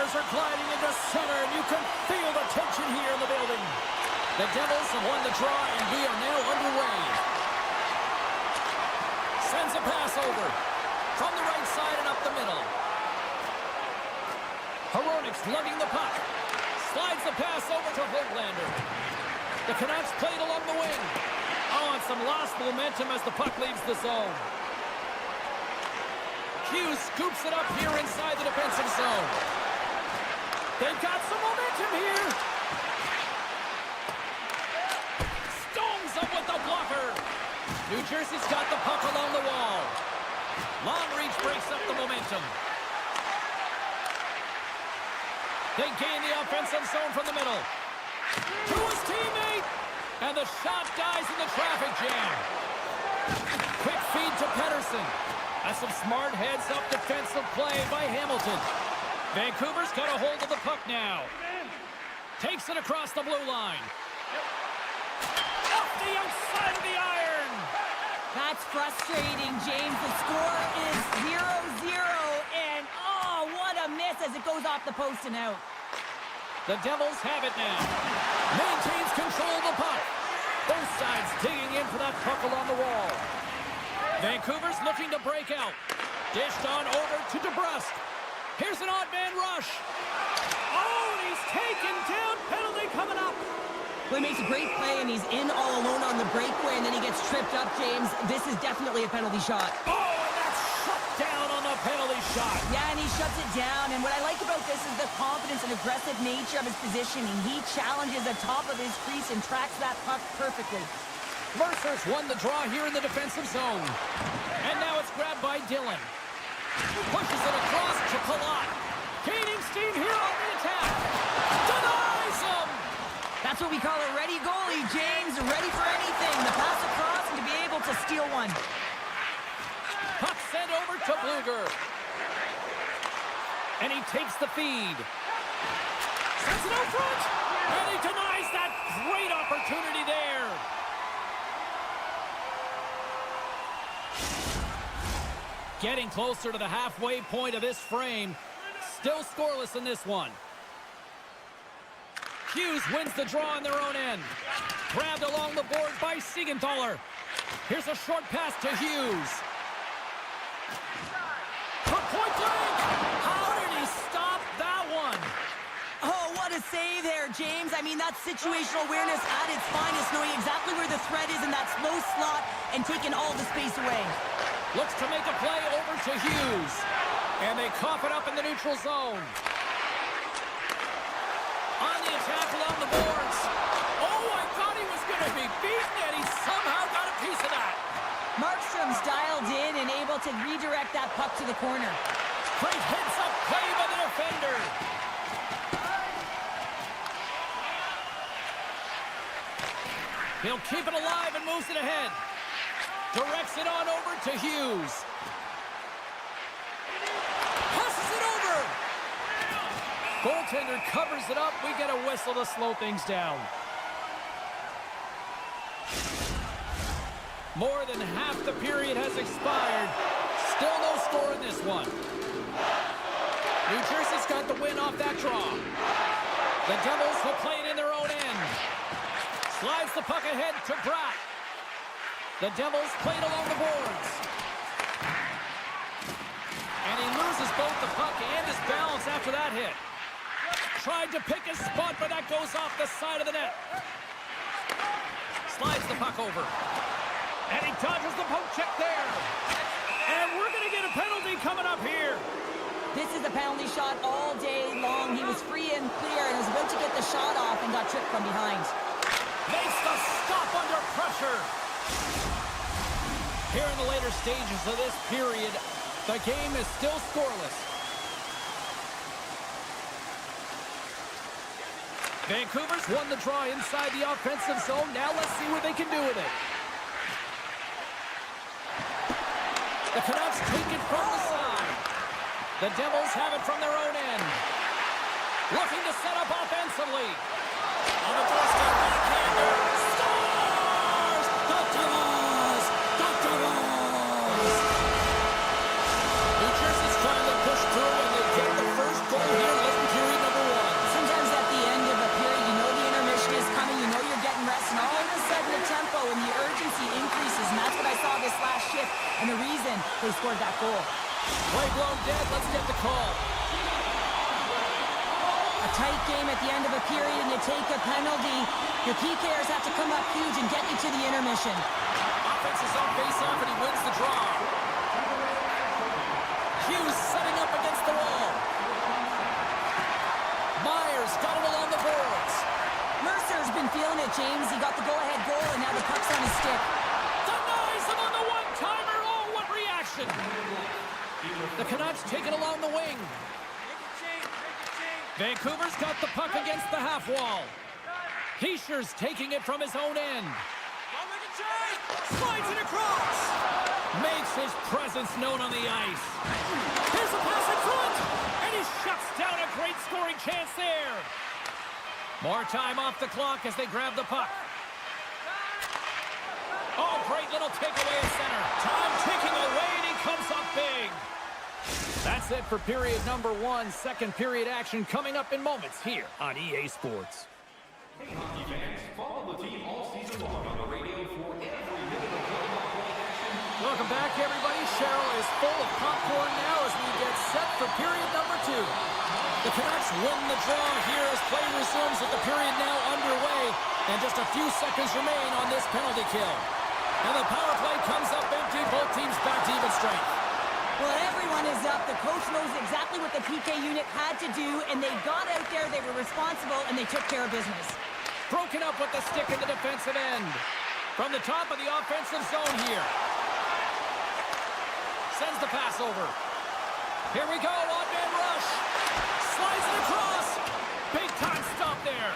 Panthers are gliding into center, and you can feel the tension here in the building. The Devils have won the draw, and we are now underway. Sends a pass over from the right side and up the middle. Hronik's lugging the puck. Slides the pass over to Höglander. The Canucks played along the wing. Oh, and some lost momentum as the puck leaves the zone. Hughes scoops it up here inside the defensive zone. They've got some momentum here. Stones up with the blocker. New Jersey's got the puck along the wall. Long reach breaks up the momentum. They gain the offensive zone from the middle. To his teammate. And the shot dies in the traffic jam. Quick feed to Pettersson. That's some smart heads-up defensive play by Hamilton. Vancouver's got a hold of the puck now. Takes it across the blue line. Off the outside of the iron. That's frustrating, James. The score is 0-0, and oh, what a miss as it goes off the post and out. The Devils have it now. Maintains control of the puck. Both sides digging in for that puck along the wall. Vancouver's looking to break out. Dished on over to DeBrusque. Here's an odd man rush. Oh, and he's taken down. Penalty coming up. Well, he makes a great play, and he's in all alone on the breakaway, and then he gets tripped up, James. This is definitely a penalty shot. Oh, and that's shut down on the penalty shot. Yeah, and he shuts it down, and what I like about this is the confidence and aggressive nature of his positioning. He challenges the top of his crease and tracks that puck perfectly. Mercer's won the draw here in the defensive zone. And now it's grabbed by Dillon. Pushes it across to Palat. Gaining steam here on the attack. Denies him! That's what we call a ready goalie, James. Ready for anything. The pass across and to be able to steal one. Puck sent over to Bluger. And he takes the feed. Sends it out front. And he denies that great opportunity there. Getting closer to the halfway point of this frame. Still scoreless in this one. Hughes wins the draw on their own end. Grabbed along the board by Siegenthaler. Here's a short pass to Hughes. From point blank! How did he stop that one? Oh, what a save there, James. I mean, that's situational awareness at its finest, knowing exactly where the threat is in that slow slot and taking all the space away. Looks to make a play over to Hughes. And they cough it up in the neutral zone. On the attack along the boards. Oh, I thought he was going to be beaten, and he somehow got a piece of that. Markstrom's dialed in and able to redirect that puck to the corner. Great heads-up play by the defender. He'll keep it alive and moves it ahead. Directs it on over to Hughes. Passes it over. Goaltender covers it up. We get a whistle to slow things down. More than half the period has expired. Still no score in this one. New Jersey's got the win off that draw. The Devils will play it in their own end. Slides the puck ahead to Bratt. The Devils played along the boards. And he loses both the puck and his balance after that hit. Tried to pick his spot, but that goes off the side of the net. Slides the puck over. And he dodges the poke check there. And we're going to get a penalty coming up here. This is a penalty shot all day long. He was free and clear and was about to get the shot off and got tripped from behind. Makes the stop under pressure. Here in the later stages of this period, the game is still scoreless. Vancouver's won the draw inside the offensive zone. Now let's see what they can do with it. The Canucks take it from the side. The Devils have it from their own end. Looking to set up offensively. On the doorstep, backhander. Scores! The Devils! The Devils! New Jersey's trying to push through, and they get the first goal here. Listen to and the reason they scored that goal. Play blown dead. Let's get the call. A tight game at the end of a period, and you take a penalty. Your PKers have to come up huge and get you to the intermission. Offense is on face-off, and he wins the draw. Hughes setting up against the wall. Myers got it along the boards. Mercer's been feeling it, James. He got the go-ahead goal, and now the puck's on his stick. Denies him on the one-timer. Oh, what reaction. The Canucks take it along the wing. Vancouver's got the puck against the half wall. Heischer's taking it from his own end. Slides it across. Makes his presence known on the ice. Here's a pass in front. And he shuts down a great scoring chance there. More time off the clock as they grab the puck. Oh, great little takeaway at center. Time ticking away, and he comes up big. That's it for period number 1. Second period action coming up in moments here on EA Sports. Hey, hockey fans, follow the team all season long on the radio for every minute of play action. Welcome back, everybody. Cheryl is full of popcorn now as we get set for period number 2. The Canucks win the draw here as play resumes with the period now underway, and just a few seconds remain on this penalty kill. And the power play comes up empty. Both teams back to even strength. Well, everyone is up. The coach knows exactly what the PK unit had to do, and they got out there, they were responsible, and they took care of business. Broken up with the stick in the defensive end. From the top of the offensive zone here. Sends the pass over. Here we go, on-man rush. Slides it across. Big time stop there.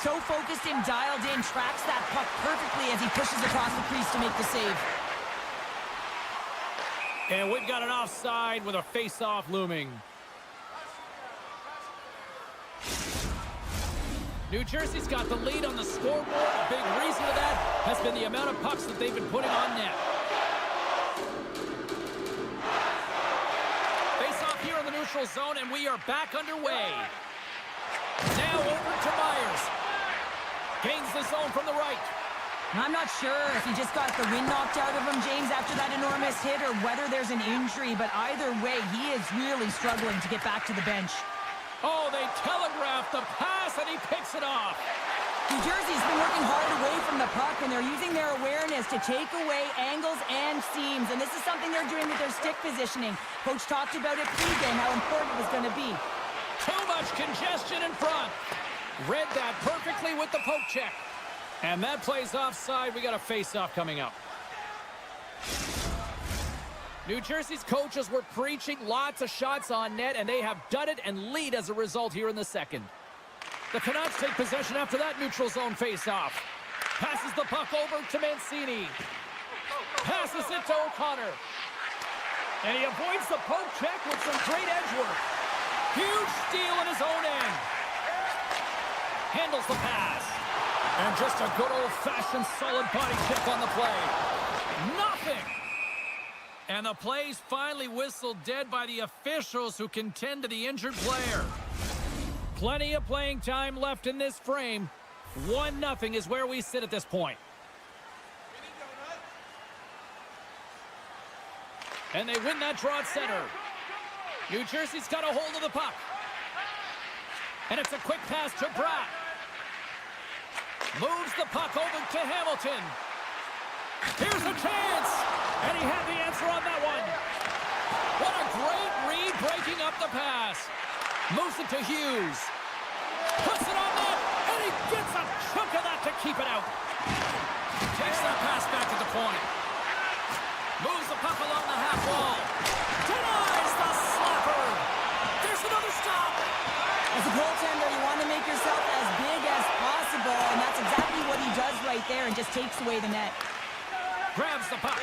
So focused and dialed in, tracks that puck perfectly as he pushes across the crease to make the save. And we've got an offside with a face-off looming. New Jersey's got the lead on the scoreboard. A big reason for that has been the amount of pucks that they've been putting on net. Face-off here in the neutral zone, and we are back underway. Now over to Myers. Gains the zone from the right. I'm not sure if he just got the wind knocked out of him, James, after that enormous hit, or whether there's an injury, but either way, he is really struggling to get back to the bench. Oh, they telegraphed the pass, and he picks it off. New Jersey's been working hard away from the puck, and they're using their awareness to take away angles and seams, and this is something they're doing with their stick positioning. Coach talked about it pregame, how important it was going to be. Too much congestion in front. Read that perfectly with the poke check. And that plays offside. We got a face-off coming up. New Jersey's coaches were preaching lots of shots on net, and they have done it and lead as a result here in the second. The Canucks take possession after that neutral zone face-off. Passes the puck over to Mancini. Passes it to O'Connor. And he avoids the poke check with some great edge work. Huge steal in his own end. Handles the pass. And just a good old-fashioned solid body check on the play. Nothing. And the play's finally whistled dead by the officials who can tend to the injured player. Plenty of playing time left in this frame. 1-0 is where we sit at this point. And they win that draw at center. New Jersey's got a hold of the puck. And it's a quick pass to Bratt. Moves the puck over to Hamilton. Here's a chance. And he had the answer on that one. What a great read breaking up the pass. Moves it to Hughes. Puts it on net. And he gets a chunk of that to keep it out. Takes that pass back to the point. Moves the puck along the half wall. Denies the slapper. There's another stop. As a goaltender, you want to make yourself as big as possible, and that's exactly what he does right there and just takes away the net. Grabs the puck.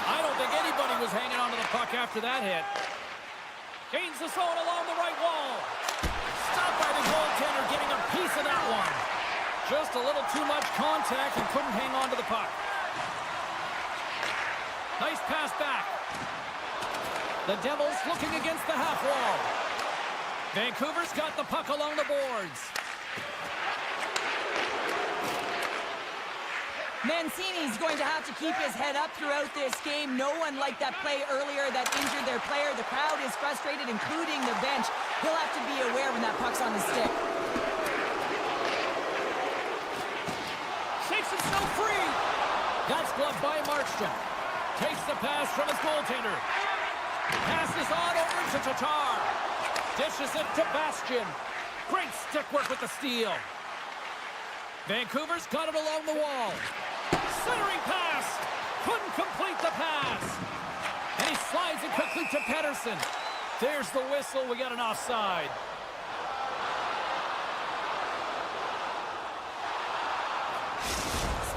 I don't think anybody was hanging onto the puck after that hit. Gains the zone along the right wall. Stopped by the goaltender, getting a piece of that one. Just a little too much contact and couldn't hang on to the puck. Nice pass back. The Devils looking against the half wall. Vancouver's got the puck along the boards. Mancini's going to have to keep his head up throughout this game. No one liked that play earlier that injured their player. The crowd is frustrated, including the bench. He'll have to be aware when that puck's on his stick. Shakes himself free. That's gloved by Markstrom. Takes the pass from his goaltender. Passes on over to Tatar. Dishes it to Bastian. Great stick work with the steal. Vancouver's got it along the wall. Centering pass. Couldn't complete the pass. And he slides it quickly to Pettersson. There's the whistle. We got an offside.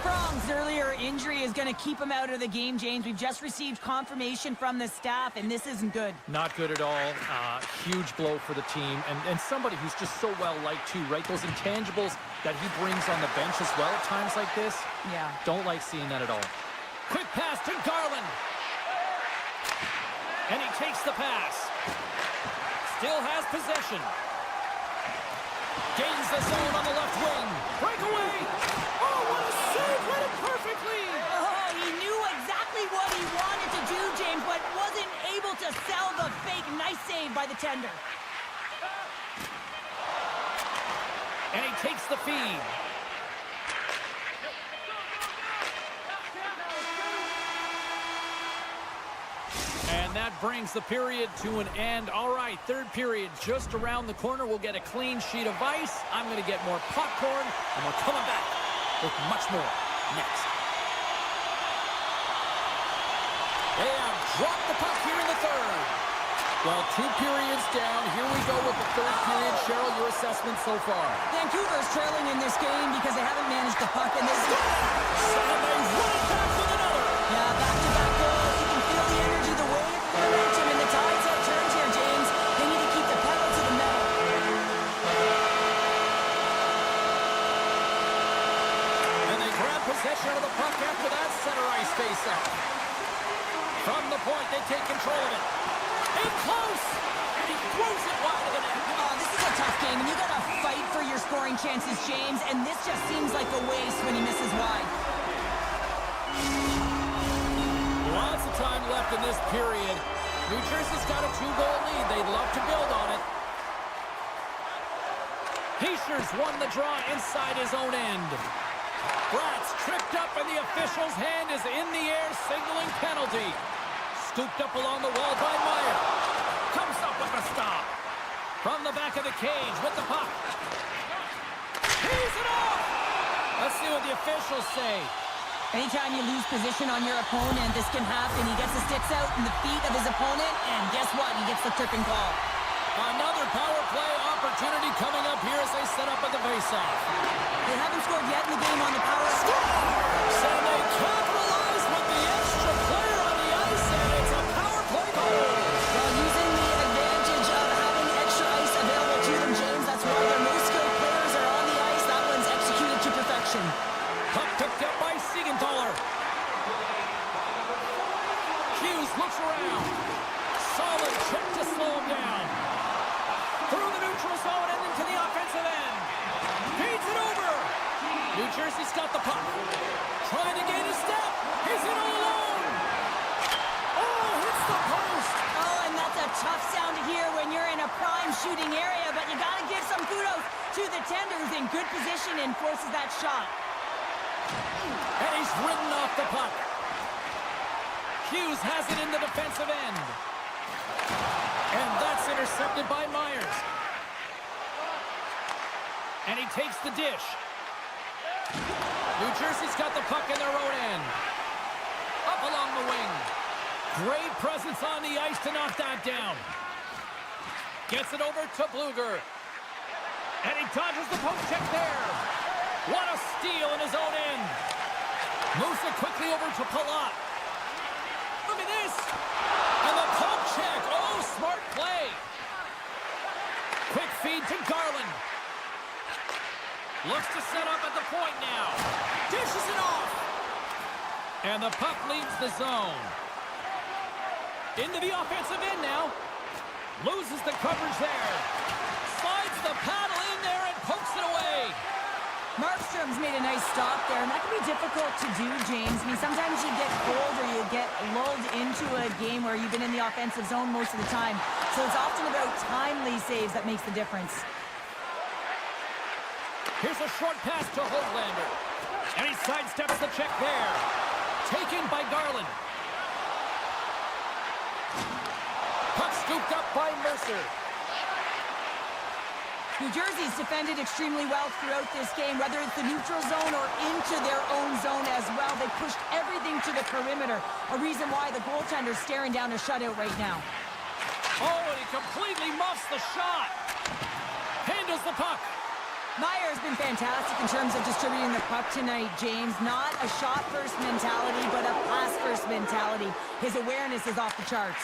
Sprong's earlier injury is going to keep him out of the game, James. We've just received confirmation from the staff, and this isn't good. Not good at all. Huge blow for the team. And somebody who's just so well-liked, too, right? Those intangibles that he brings on the bench as well at times like this. Yeah. Don't like seeing that at all. Quick pass to Garland. And he takes the pass. Still has possession. Gains the zone on the left wing. Breakaway. Oh, what a save. Read it perfectly. Oh, he knew exactly what he wanted to do, James, but wasn't able to sell the fake. Nice save by the tender. And he takes the feed. And that brings the period to an end. All right, third period just around the corner. We'll get a clean sheet of ice. I'm going to get more popcorn, and we're coming back with much more next. They have dropped the puck here in the third. Well, 2 periods down. Here we go with the third period. Cheryl, your assessment so far? Vancouver's trailing in this game because they haven't managed the puck in this game. And they run back with another. Yeah, back-to-back goals. You can feel the energy, the wave, the momentum, and the tides have turned here, James. They need to keep the pedal to the metal. And they grab possession of the puck after that center ice face-off. From the point, they take control of it. In close! And he throws it wide of the net. Oh, this is a tough game, and you got to fight for your scoring chances, James, and this just seems like a waste when he misses wide. Lots of time left in this period. New Jersey's got a 2-goal lead. They'd love to build on it. Heischer's won the draw inside his own end. Bratz tripped up, and the official's hand is in the air, signaling penalty. Scooped up along the wall by Meyer. Comes up with a stop. From the back of the cage with the puck. He's it off! Let's see what the officials say. Anytime you lose position on your opponent, this can happen. He gets the sticks out in the feet of his opponent, and guess what? He gets the tripping call. Another power play opportunity coming up here as they set up at the faceoff. They haven't scored yet in the game on the power play. So they capitalize with the extra player on the ice, and it's a power play goal. Well, using the advantage of having extra ice available to them, James, that's why their most skilled players are on the ice. That one's executed to perfection. Puck picked up by Siegenthaler. Hughes looks around. Solid check to slow him down. Through the neutral zone and into the offensive end. Feeds it over. New Jersey's got the puck. Trying to gain a step. He's in all alone. Oh, hits the post. Oh, and that's a tough sound to hear when you're in a prime shooting area, but you got to give some kudos to the tender who's in good position and forces that shot. And he's ridden off the puck. Hughes has it in the defensive end. And that's intercepted by Myers. And he takes the dish. New Jersey's got the puck in their own end. Up along the wing. Great presence on the ice to knock that down. Gets it over to Bluger. And he dodges the poke check there. What a steal in his own end. Moves it quickly over to Palat. Look at this. And the poke check. Oh, smart play. Quick feed to Garland. Looks to set up at the point now. Dishes it off. And the puck leaves the zone. Into the offensive end now. Loses the coverage there. Slides the paddle in there and pokes it away. Markstrom's made a nice stop there, and that can be difficult to do, James. I mean, sometimes you get cold or you get lulled into a game where you've been in the offensive zone most of the time. So it's often about timely saves that makes the difference. Here's a short pass to Höglander. And he sidesteps the check there. Taken by Garland. Puck scooped up by Mercer. New Jersey's defended extremely well throughout this game, whether it's the neutral zone or into their own zone as well. They pushed everything to the perimeter, a reason why the goaltender's staring down a shutout right now. Oh, and he completely muffs the shot. Handles the puck. Meier's been fantastic in terms of distributing the puck tonight, James. Not a shot-first mentality, but a pass-first mentality. His awareness is off the charts.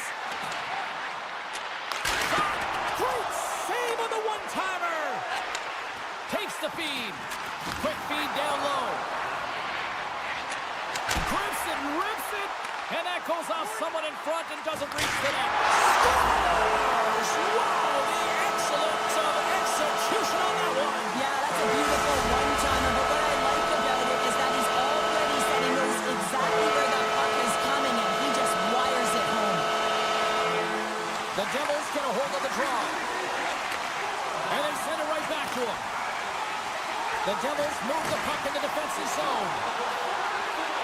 Great save on the one-timer. Takes the feed. Quick feed down low. Grips it, rips it, and that goes off someone in front and doesn't reach the net. Scores! Wow, the excellence of execution on that one. Yeah, that's a beautiful one-timer, but what I like about it is that he's already said he knows exactly where that puck is coming, and he just wires it home. The Devils get a hold of the draw. And they send it right back to him. The Devils move the puck in the defensive zone.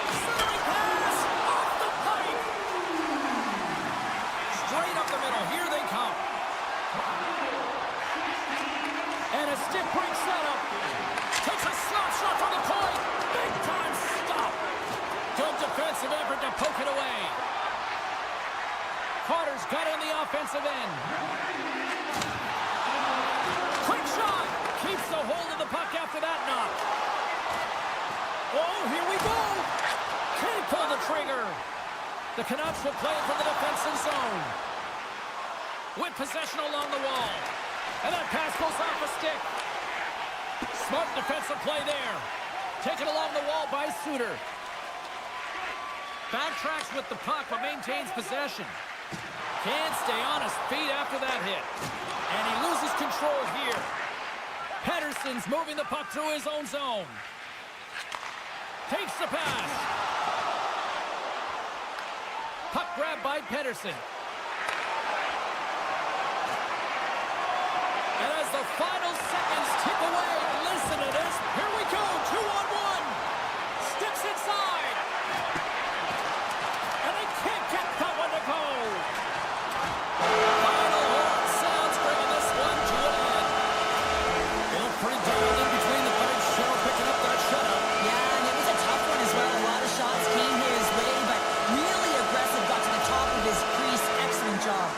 Centering pass off the pipe. Straight up the middle. Here they come. And a stick break setup. Takes a slap shot from the point. Big time stop. Good defensive effort to poke it away. Carter's got it on the offensive end. Quick shot. Keeps the hold of the puck after that knock. Oh, here we go. Can't pull the trigger. The Canucks will play it from the defensive zone. With possession along the wall. And that pass goes off a stick. Smart defensive play there. Taken along the wall by Suter. Backtracks with the puck but maintains possession. Can't stay on his feet after that hit. And he loses control here. Pettersson's moving the puck through his own zone. Takes the pass. Puck grab by Pettersson. And as the final seconds tick away, listen to this. Here we go, 2-on-1. Steps inside. And they can't get that one to go. Final horn sounds, bringing this one to an end. They look pretty dialed in between the third show, picking up that shutout. Yeah, and it was a tough one as well. A lot of shots came his way, but really aggressive, got to the top of his crease. Excellent job.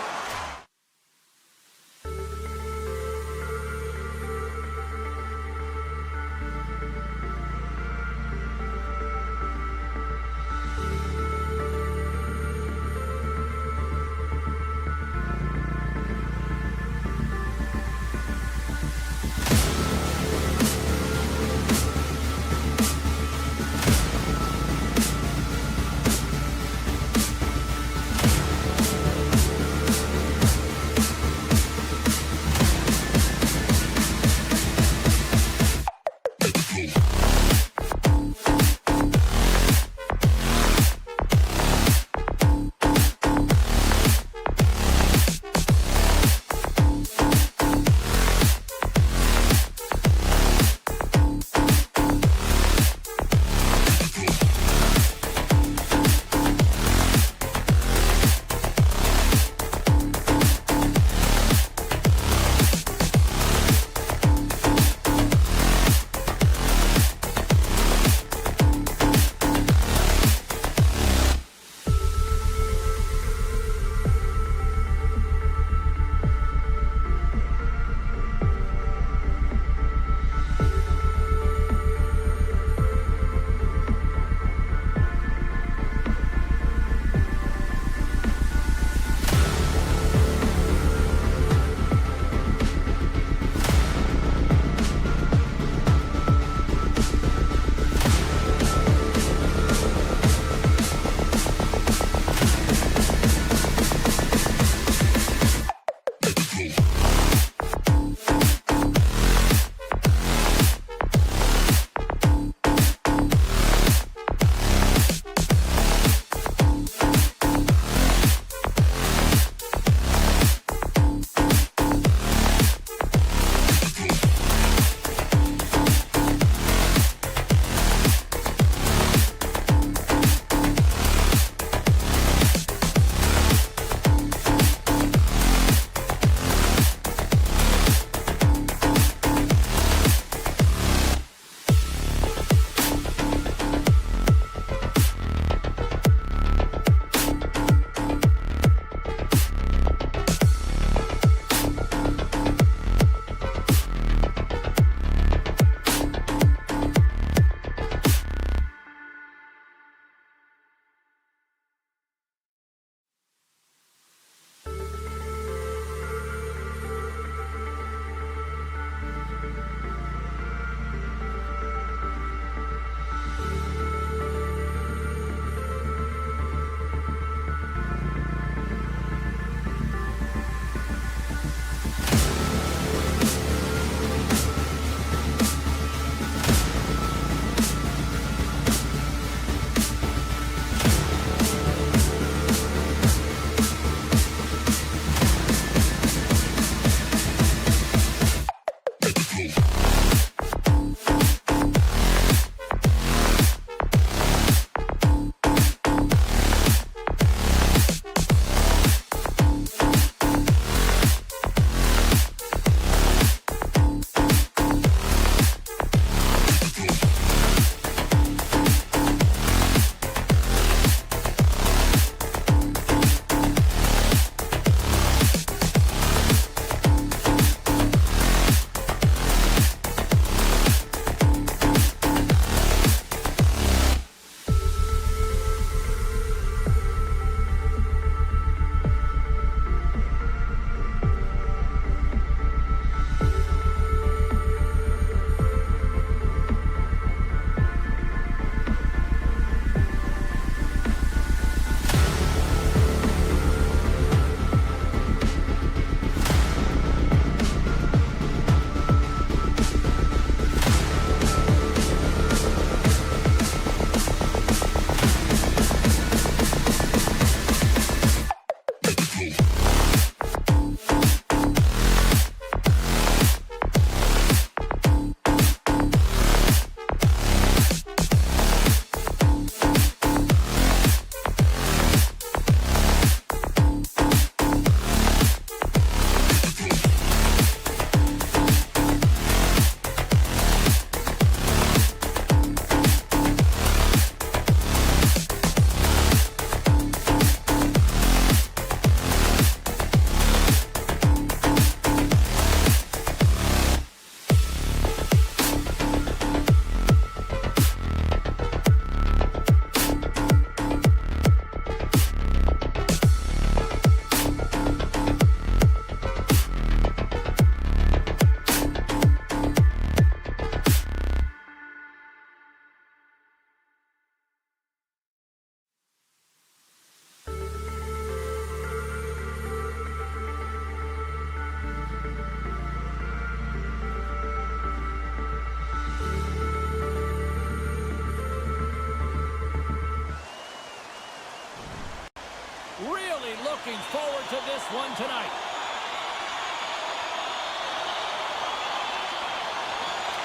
looking forward to this one tonight.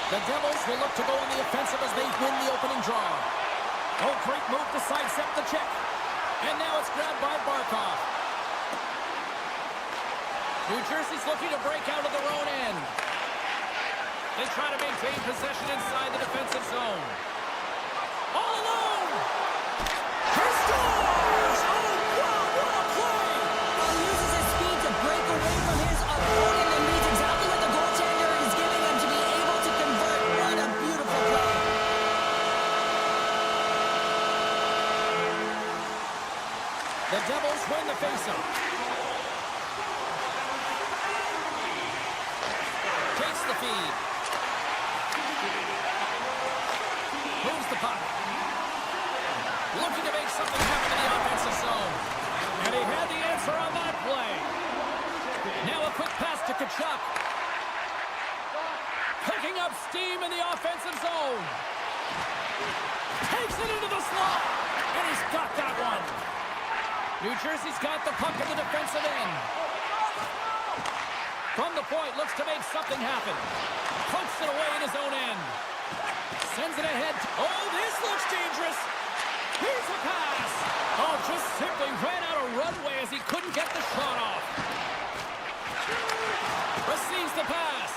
The Devils will look to go on the offensive as they win the opening draw. Oh, great move to sidestep the check. And now it's grabbed by Barkov. New Jersey's looking to break out of their own end. They try to maintain possession inside the defensive zone. All alone! He scores! Oh, wow, what a play! Well, he uses his speed to break away from his opponent and reads exactly what the goaltender is giving him to be able to convert. What a beautiful play. The Devils win the faceoff. Takes the feed. Moves the puck. Looking to make something happen in the offensive zone. And he had the answer on that play. Now a quick pass to Tkachuk. Picking up steam in the offensive zone. Takes it into the slot. And he's got that one. New Jersey's got the puck in the defensive end. From the point, looks to make something happen. Punts it away in his own end. Sends it ahead. Oh, this looks dangerous. Here's a pass. Oh, just simply ran out of runway as he couldn't get the shot off. Receives the pass.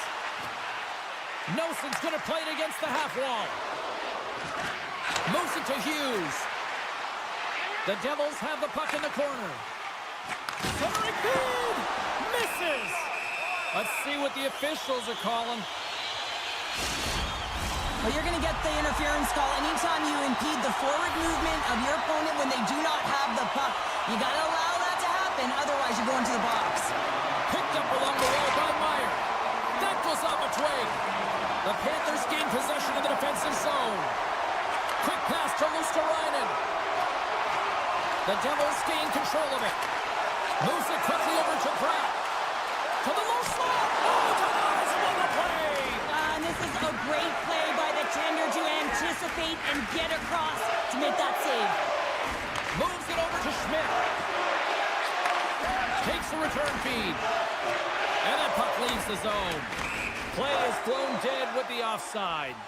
Nelson's going to play it against the half wall. Moves it to Hughes. The Devils have the puck in the corner. Centering feed. Misses. Let's see what the officials are calling. Well, you're going to get the interference call anytime you impede the forward movement of your opponent when they do not have the puck. You got to allow that to happen, otherwise you go into the box. Picked up along the wall by Meyer. That goes off a twig. The Panthers gain possession of the defensive zone. Quick pass to Luosterainen. The Devils gain control of it. Moves it quickly over to Pratt. To the low slot. Oh, denies him on the play. And this is a great play by the tender to anticipate and get across to make that save. Moves it over to Schmidt. Takes the return feed. And that puck leaves the zone. Play is thrown dead with the offside.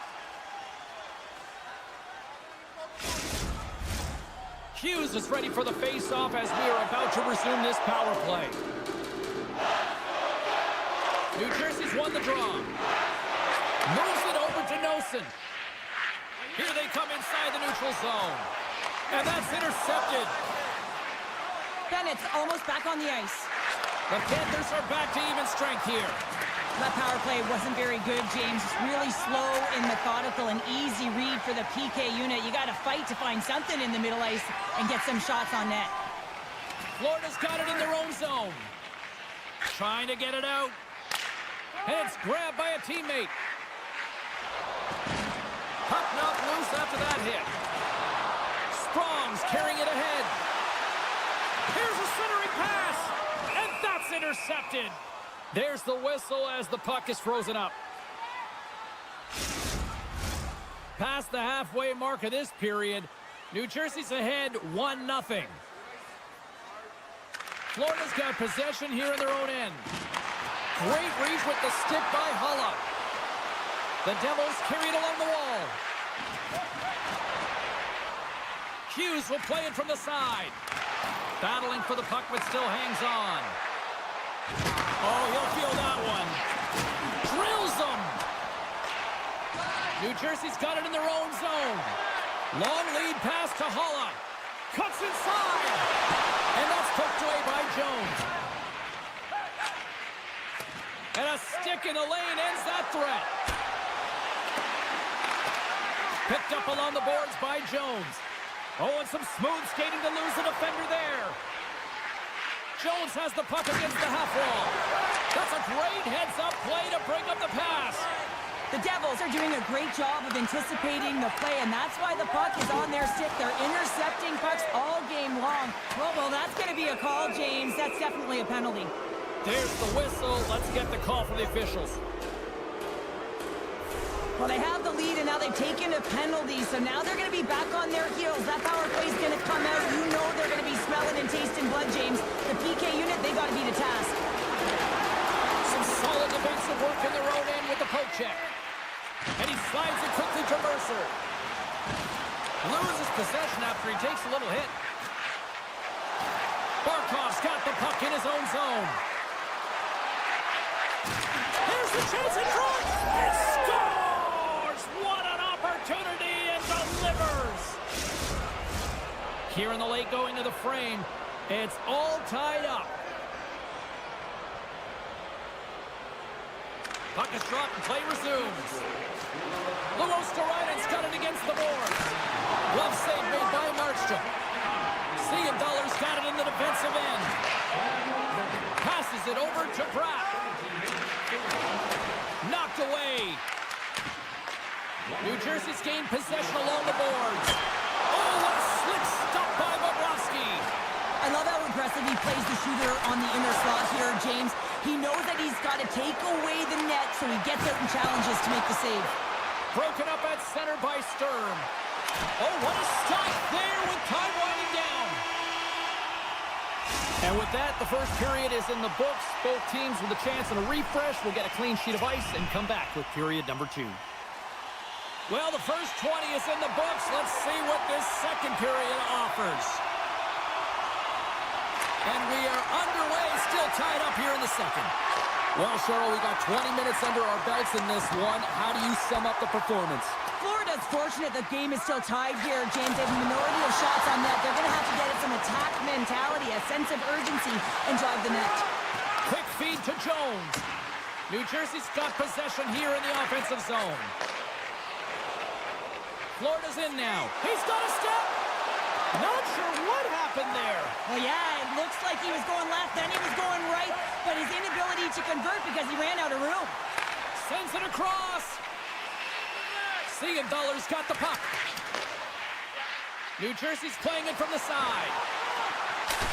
Hughes is ready for the face-off as we are about to resume this power play. New Jersey's won the draw. Moves it over to Nelson. Here they come inside the neutral zone. And that's intercepted. Bennett's almost back on the ice. The Panthers are back to even strength here. That power play wasn't very good, James. Really slow and methodical, an easy read for the PK unit. You got to fight to find something in the middle ice and get some shots on net. Florida's got it in their own zone. Trying to get it out. And it's grabbed by a teammate. Puck knocked loose after that hit. Sprong's carrying it ahead. Here's a centering pass. And that's intercepted. There's the whistle as the puck is frozen up. Past the halfway mark of this period, New Jersey's ahead 1-0. Florida's got possession here in their own end. Great reach with the stick by Hulla. The Devils carry it along the wall. Hughes will play it from the side. Battling for the puck, but still hangs on. Oh, he'll feel that one. Drills them. New Jersey's got it in their own zone. Long lead pass to Hulla. Cuts inside. And that's poked away by Jones. And a stick in the lane ends that threat. Picked up along the boards by Jones. Oh, and some smooth skating to lose the defender there. Jones has the puck against the half wall. That's a great heads-up play to break up the pass. The Devils are doing a great job of anticipating the play, and that's why the puck is on their stick. They're intercepting pucks all game long. Well, that's going to be a call, James. That's definitely a penalty. There's the whistle. Let's get the call from the officials. Well, they have the lead, and now they've taken a penalty, so now they're going to be back on their heels. That power play is going to come out. You know they're going to be smelling talent and taste in blood, James. The PK unit, they got to be the task. Some solid defensive work in their own end with the poke check. And he slides it quickly to Mercer. Loses possession after he takes a little hit. Barkov's got the puck in his own zone. Here's the chance in front. It scores! What an opportunity, and delivers! Here in the late going to the frame. It's all tied up. Puck is dropped and play resumes. Luostarinen got it against the boards. Glove save made by Markstrom. Siegenthaler's got it in the defensive end. Passes it over to Pratt. Knocked away. New Jersey's gained possession along the boards. Oh, what a slick stop by Bobrovsky. I love how impressive he plays the shooter on the inner slot here, James. He knows that he's got to take away the net, so he gets out and challenges to make the save. Broken up at center by Sturm. Oh, what a stop there with time winding down. And with that, the first period is in the books. Both teams with a chance and a refresh will get a clean sheet of ice and come back with period number 2. Well, the first 20 is in the books. Let's see what this second period offers. And we are underway, still tied up here in the second. Well, Cheryl, we got 20 minutes under our belts in this one. How do you sum up the performance? Florida's fortunate the game is still tied here, James. They have a minority of shots on net. They're going to have to get it some attack mentality, a sense of urgency, and drive the net. Quick feed to Jones. New Jersey's got possession here in the offensive zone. Florida's in now. He's got a step. Not sure what happened there. Well, yeah, it looks like he was going left, then he was going right, but his inability to convert because he ran out of room. Sends it across. Siegenthaler's got the puck. New Jersey's playing it from the side.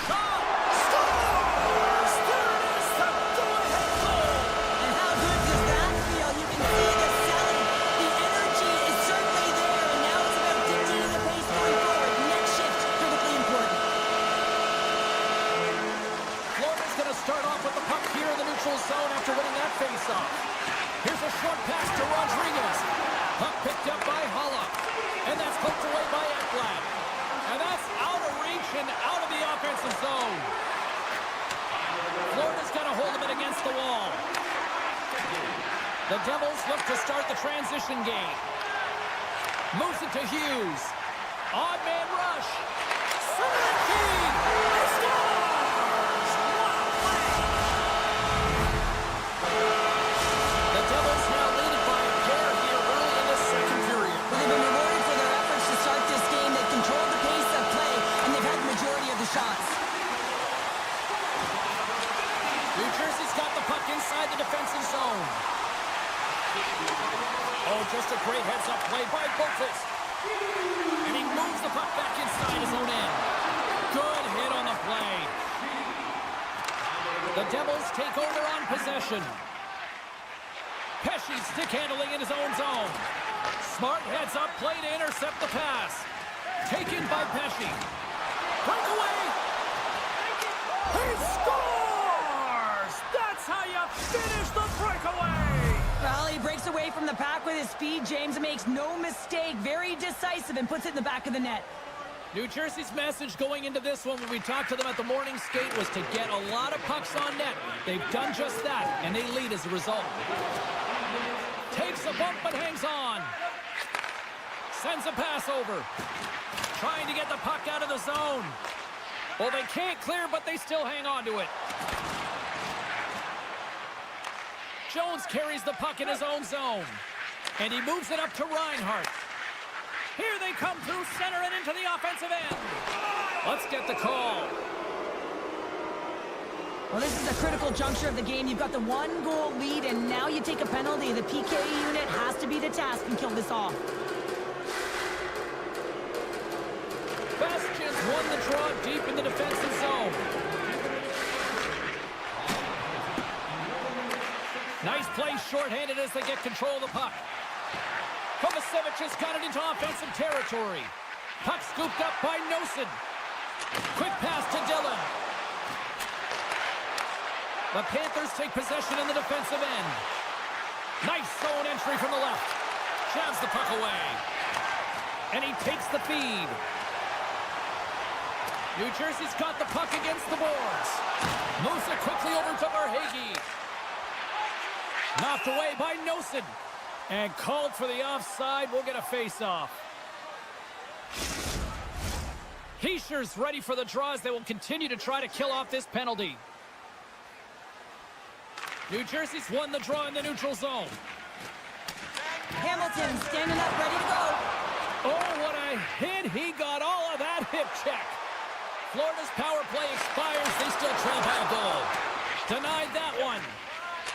Shot! Scores! There it is, the go-ahead goal! And how good does that feel? You can see the selling. The energy is certainly there, and now it's about dictating the pace going forward. Next shift, critically important. Florida's going to start off with the puck here in the neutral zone after winning that face-off. Here's a short pass to Rodriguez. Puck picked up by Holla. And that's poked away by Ekblad. And that's out of reach and out of the offensive zone. Florida's got a hold of it against the wall. The Devils look to start the transition game. Moves it to Hughes. Odd man rush. Center key. He scores! What a play! The Devils now leading by a pair here early in the second period. Well, they've been rewarded for their efforts to start this game. They've controlled the pace of play, and they've had the majority of the shots. New Jersey's got the puck inside the defensive zone. Oh, just a great heads-up play by Boqvist. And he moves the puck back inside his own end. Good hit on the play. The Devils take over on possession. Pesce stick handling in his own zone. Smart heads-up play to intercept the pass. Taken by Pesce. Breakaway. He scores! That's how you finish the breakaway! Well, he breaks away from the pack with his speed, James, and makes no mistake. Very decisive and puts it in the back of the net. New Jersey's message going into this one when we talked to them at the morning skate was to get a lot of pucks on net. They've done just that, and they lead as a result. Takes a bump but hangs on. Sends a pass over. Trying to get the puck out of the zone. Well, they can't clear, but they still hang on to it. Jones carries the puck in his own zone. And he moves it up to Reinhart. Here they come through center and into the offensive end. Let's get the call. Well, this is a critical juncture of the game. You've got the 1-goal lead, and now you take a penalty. The PK unit has to be the task and kill this off. Bastions won the draw deep in the defensive zone. Nice play shorthanded as they get control of the puck. Kovacevic has got it into offensive territory. Puck scooped up by Nosen. Quick pass to Dillon. The Panthers take possession in the defensive end. Nice zone entry from the left. Jabs the puck away. And he takes the feed. New Jersey's got the puck against the boards. Moves it quickly over to Verhaeghe. Knocked away by Nosen. And called for the offside. We'll get a face-off. Heischer's ready for the draw as they will continue to try to kill off this penalty. New Jersey's won the draw in the neutral zone. Hamilton standing up, ready to go. Oh, what a hit. He got all of that hip check. Florida's power play expires. They still trail by a goal. Denied that one.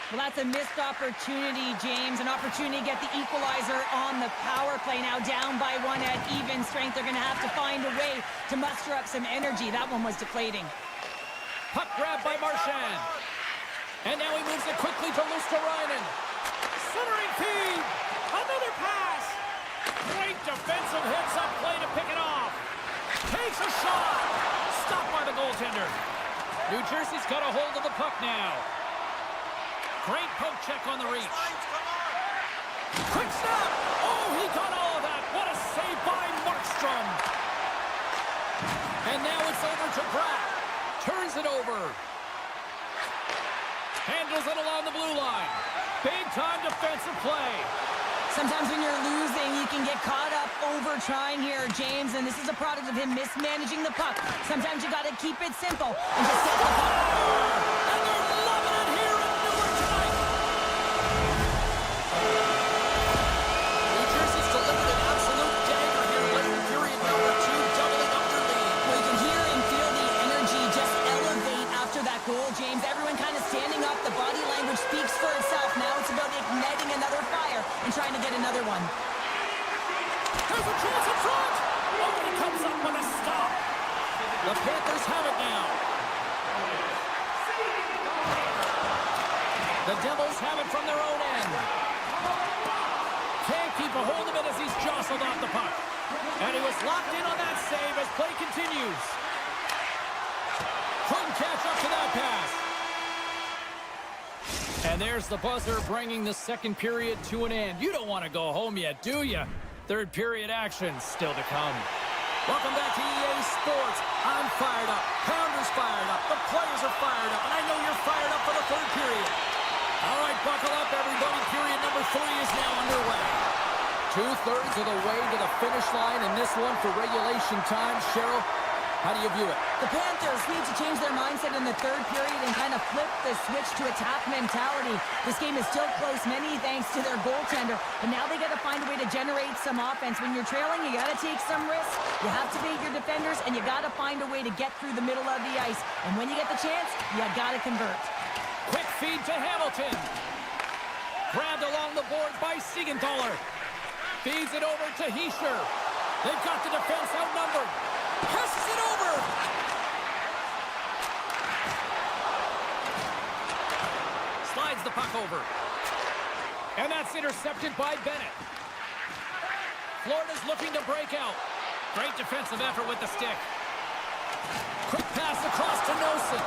Well, that's a missed opportunity, James. An opportunity to get the equalizer on the power play. Now down by one at even strength. They're going to have to find a way to muster up some energy. That one was deflating. Puck grab by Marchand. And now he moves it quickly to Luosterainen. Centering feed. Another pass. Great defensive hits up play to pick it off. Takes a shot. Stopped by the goaltender. New Jersey's got a hold of the puck now. Great poke check on the reach. Quick snap. Oh, he got all of that. What a save by Markstrom. And now it's over to Pratt. Turns it over. Handles it along the blue line. Big-time defensive play. Sometimes when you're losing, you can get caught up over trying here, James, and this is a product of him mismanaging the puck. Sometimes you got to keep it simple and just get the puck. And they're loving it here in Newark tonight. New Jersey's delivered an absolute dagger here late in period number 2, doubling up their lead. Well, you can hear and feel the energy just elevate after that goal, James. Everyone kind of standing up. The body language speaks for itself. Now it's about igniting another fire and trying to get another one. There's a chance in front. Oh, and he comes up with a stop. The Panthers have it now. The Devils have it from their own end. Can't keep a hold of it as he's jostled off the puck. And he was locked in on that save as play continues. Couldn't catch up to that pass. And there's the buzzer bringing the second period to an end. You don't want to go home yet, do you? Third period action still to come. Welcome back to EA Sports. I'm fired up. Pounders fired up. The players are fired up. And I know you're fired up for the third period. All right, buckle up, everybody. Period number 3 is now underway. 2/3 of the way to the finish line in this one for regulation time. Cheryl, how do you view it? The Panthers need to change their mindset in the third period and kind of flip the switch to attack mentality. This game is still close, many thanks to their goaltender. And now they got to find a way to generate some offense. When you're trailing, you got to take some risks. You have to beat your defenders, and you got to find a way to get through the middle of the ice. And when you get the chance, you got to convert. Quick feed to Hamilton. Grabbed along the boards by Siegenthaler. Feeds it over to Hischier. They've got the defense outnumbered. Passes it over. Slides the puck over. And that's intercepted by Bennett. Florida's looking to break out. Great defensive effort with the stick. Quick pass across to Nosen.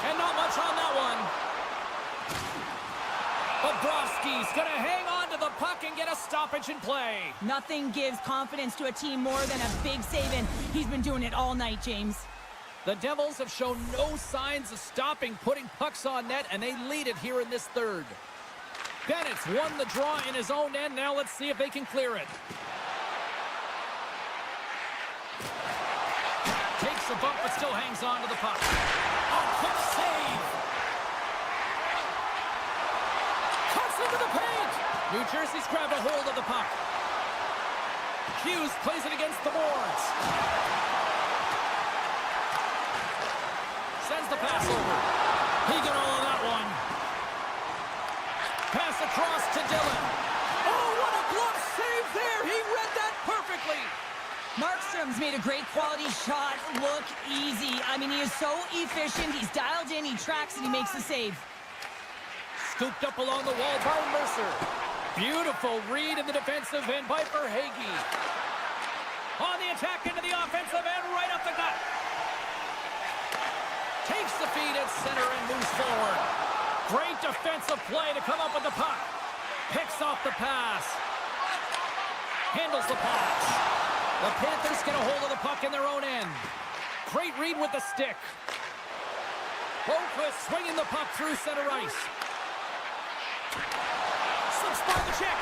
And not much on that one. Bobrovsky's going to hang on to the puck and get a stoppage in play. Nothing gives confidence to a team more than a big save, and he's been doing it all night, James. The Devils have shown no signs of stopping putting pucks on net, and they lead it here in this third. Bennett's won the draw in his own end. Now let's see if they can clear it. Takes a bump, but still hangs on to the puck. Oh, quick save! Cuts into the paint! New Jersey's grabbed a hold of the puck. Hughes plays it against the boards. Sends the pass over. He got all of that one. Pass across to Dillon. Oh, what a glove save there! He read that perfectly! Markstrom's made a great quality shot look easy. I mean, he is so efficient. He's dialed in, he tracks, and he makes the save. Scooped up along the wall by Mercer. Beautiful read in the defensive end by Verhaeghe. On the attack into the offensive end. Takes the feed at center and moves forward. Great defensive play to come up with the puck. Picks off the pass. Handles the pass. The Panthers get a hold of the puck in their own end. Great read with the stick. Boquist swinging the puck through center ice. Slips by the check.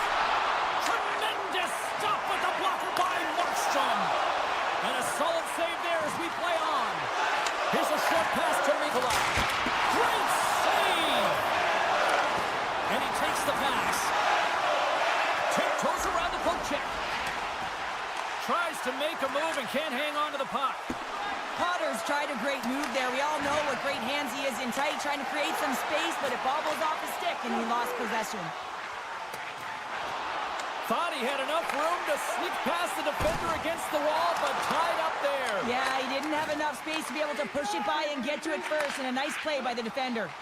Tremendous stop with the blocker by Markstrom. And a solid save there as we play on. Here's a short pass to Mikola. Great save! And he takes the pass. Tiptoes around the poke check. Tries to make a move and can't hang on to the puck. Potter's tried a great move there. We all know what great hands he is in tight, trying to create some space, but it bobbles off his stick and he lost possession. Thought he had enough room to sneak past the defender against the wall, but tied up there. Yeah, he didn't have enough space to be able to push it by and get to it first, and a nice play by the defender.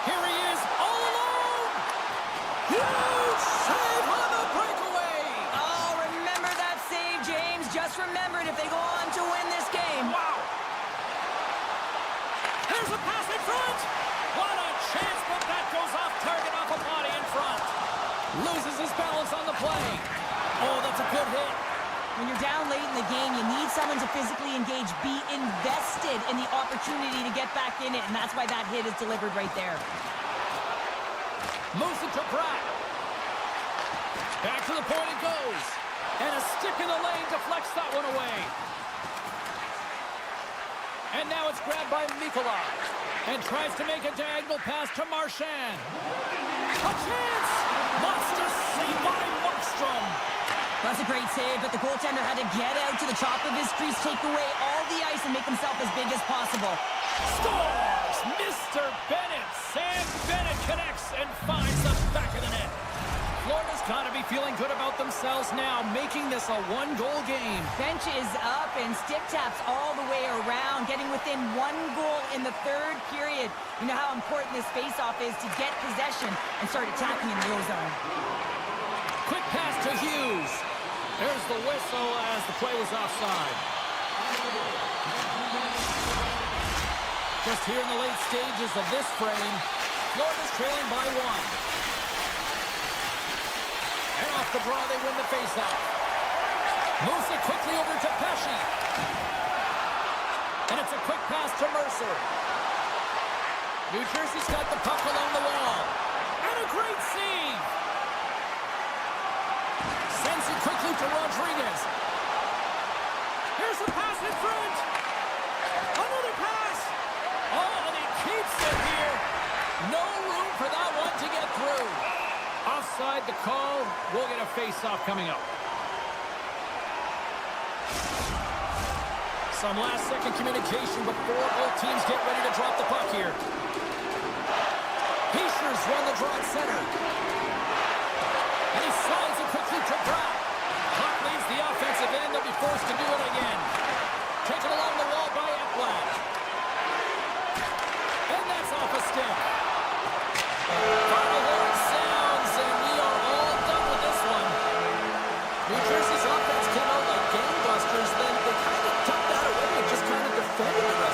Here he is, all alone! Huge save on the breakaway! Oh, remember that save, James. Just remember it if they go on to win this game. Wow! Here's a pass in front! What a chance, but that goes off target off a body in front. Loses his balance on the play. Oh, that's a good hit. When you're down late in the game, you need someone to physically engage, be invested in the opportunity to get back in it, and that's why that hit is delivered right there. Moves it to Pratt. Back to the point it goes. And a stick in the lane deflects that one away. And now it's grabbed by Mikola. And tries to make a diagonal pass to Marchand. A chance! Monster save by Markstrom. That's a great save, but the goaltender had to get out to the top of his crease, take away all the ice, and make himself as big as possible. Scores! Mr. Bennett. Sam Bennett connects and finds the back of the net. Florida's got to be feeling good about themselves now, making this a one-goal game. Bench is up and stick taps all the way around, getting within 1 goal in the third period. You know how important this face-off is to get possession and start attacking in the O-zone. Quick pass to Hughes. There's the whistle as the play was offside. Just here in the late stages of this frame, Florida's trailing by 1. And off the draw, they win the faceoff. Moves it quickly over to Pesci. And it's a quick pass to Mercer. New Jersey's got the puck along the wall. And a great save. Sends it quickly to Rodriguez. Here's a pass in front. Another pass. Oh, and he keeps it here. No room for that one to get through. Offside the call. We'll get a face-off coming up. Some last-second communication before both teams get ready to drop the puck here. Heischer's won the draw at center. And he slides it quickly to Pratt. Puck leaves the offensive end. They'll be forced to do it again. Taken along the wall by Ekblad. And that's off a stick. Final horn sounds, and we are all done with this one. New Jersey's offense came out like gangbusters, then they kind of took that away and just kind of defended the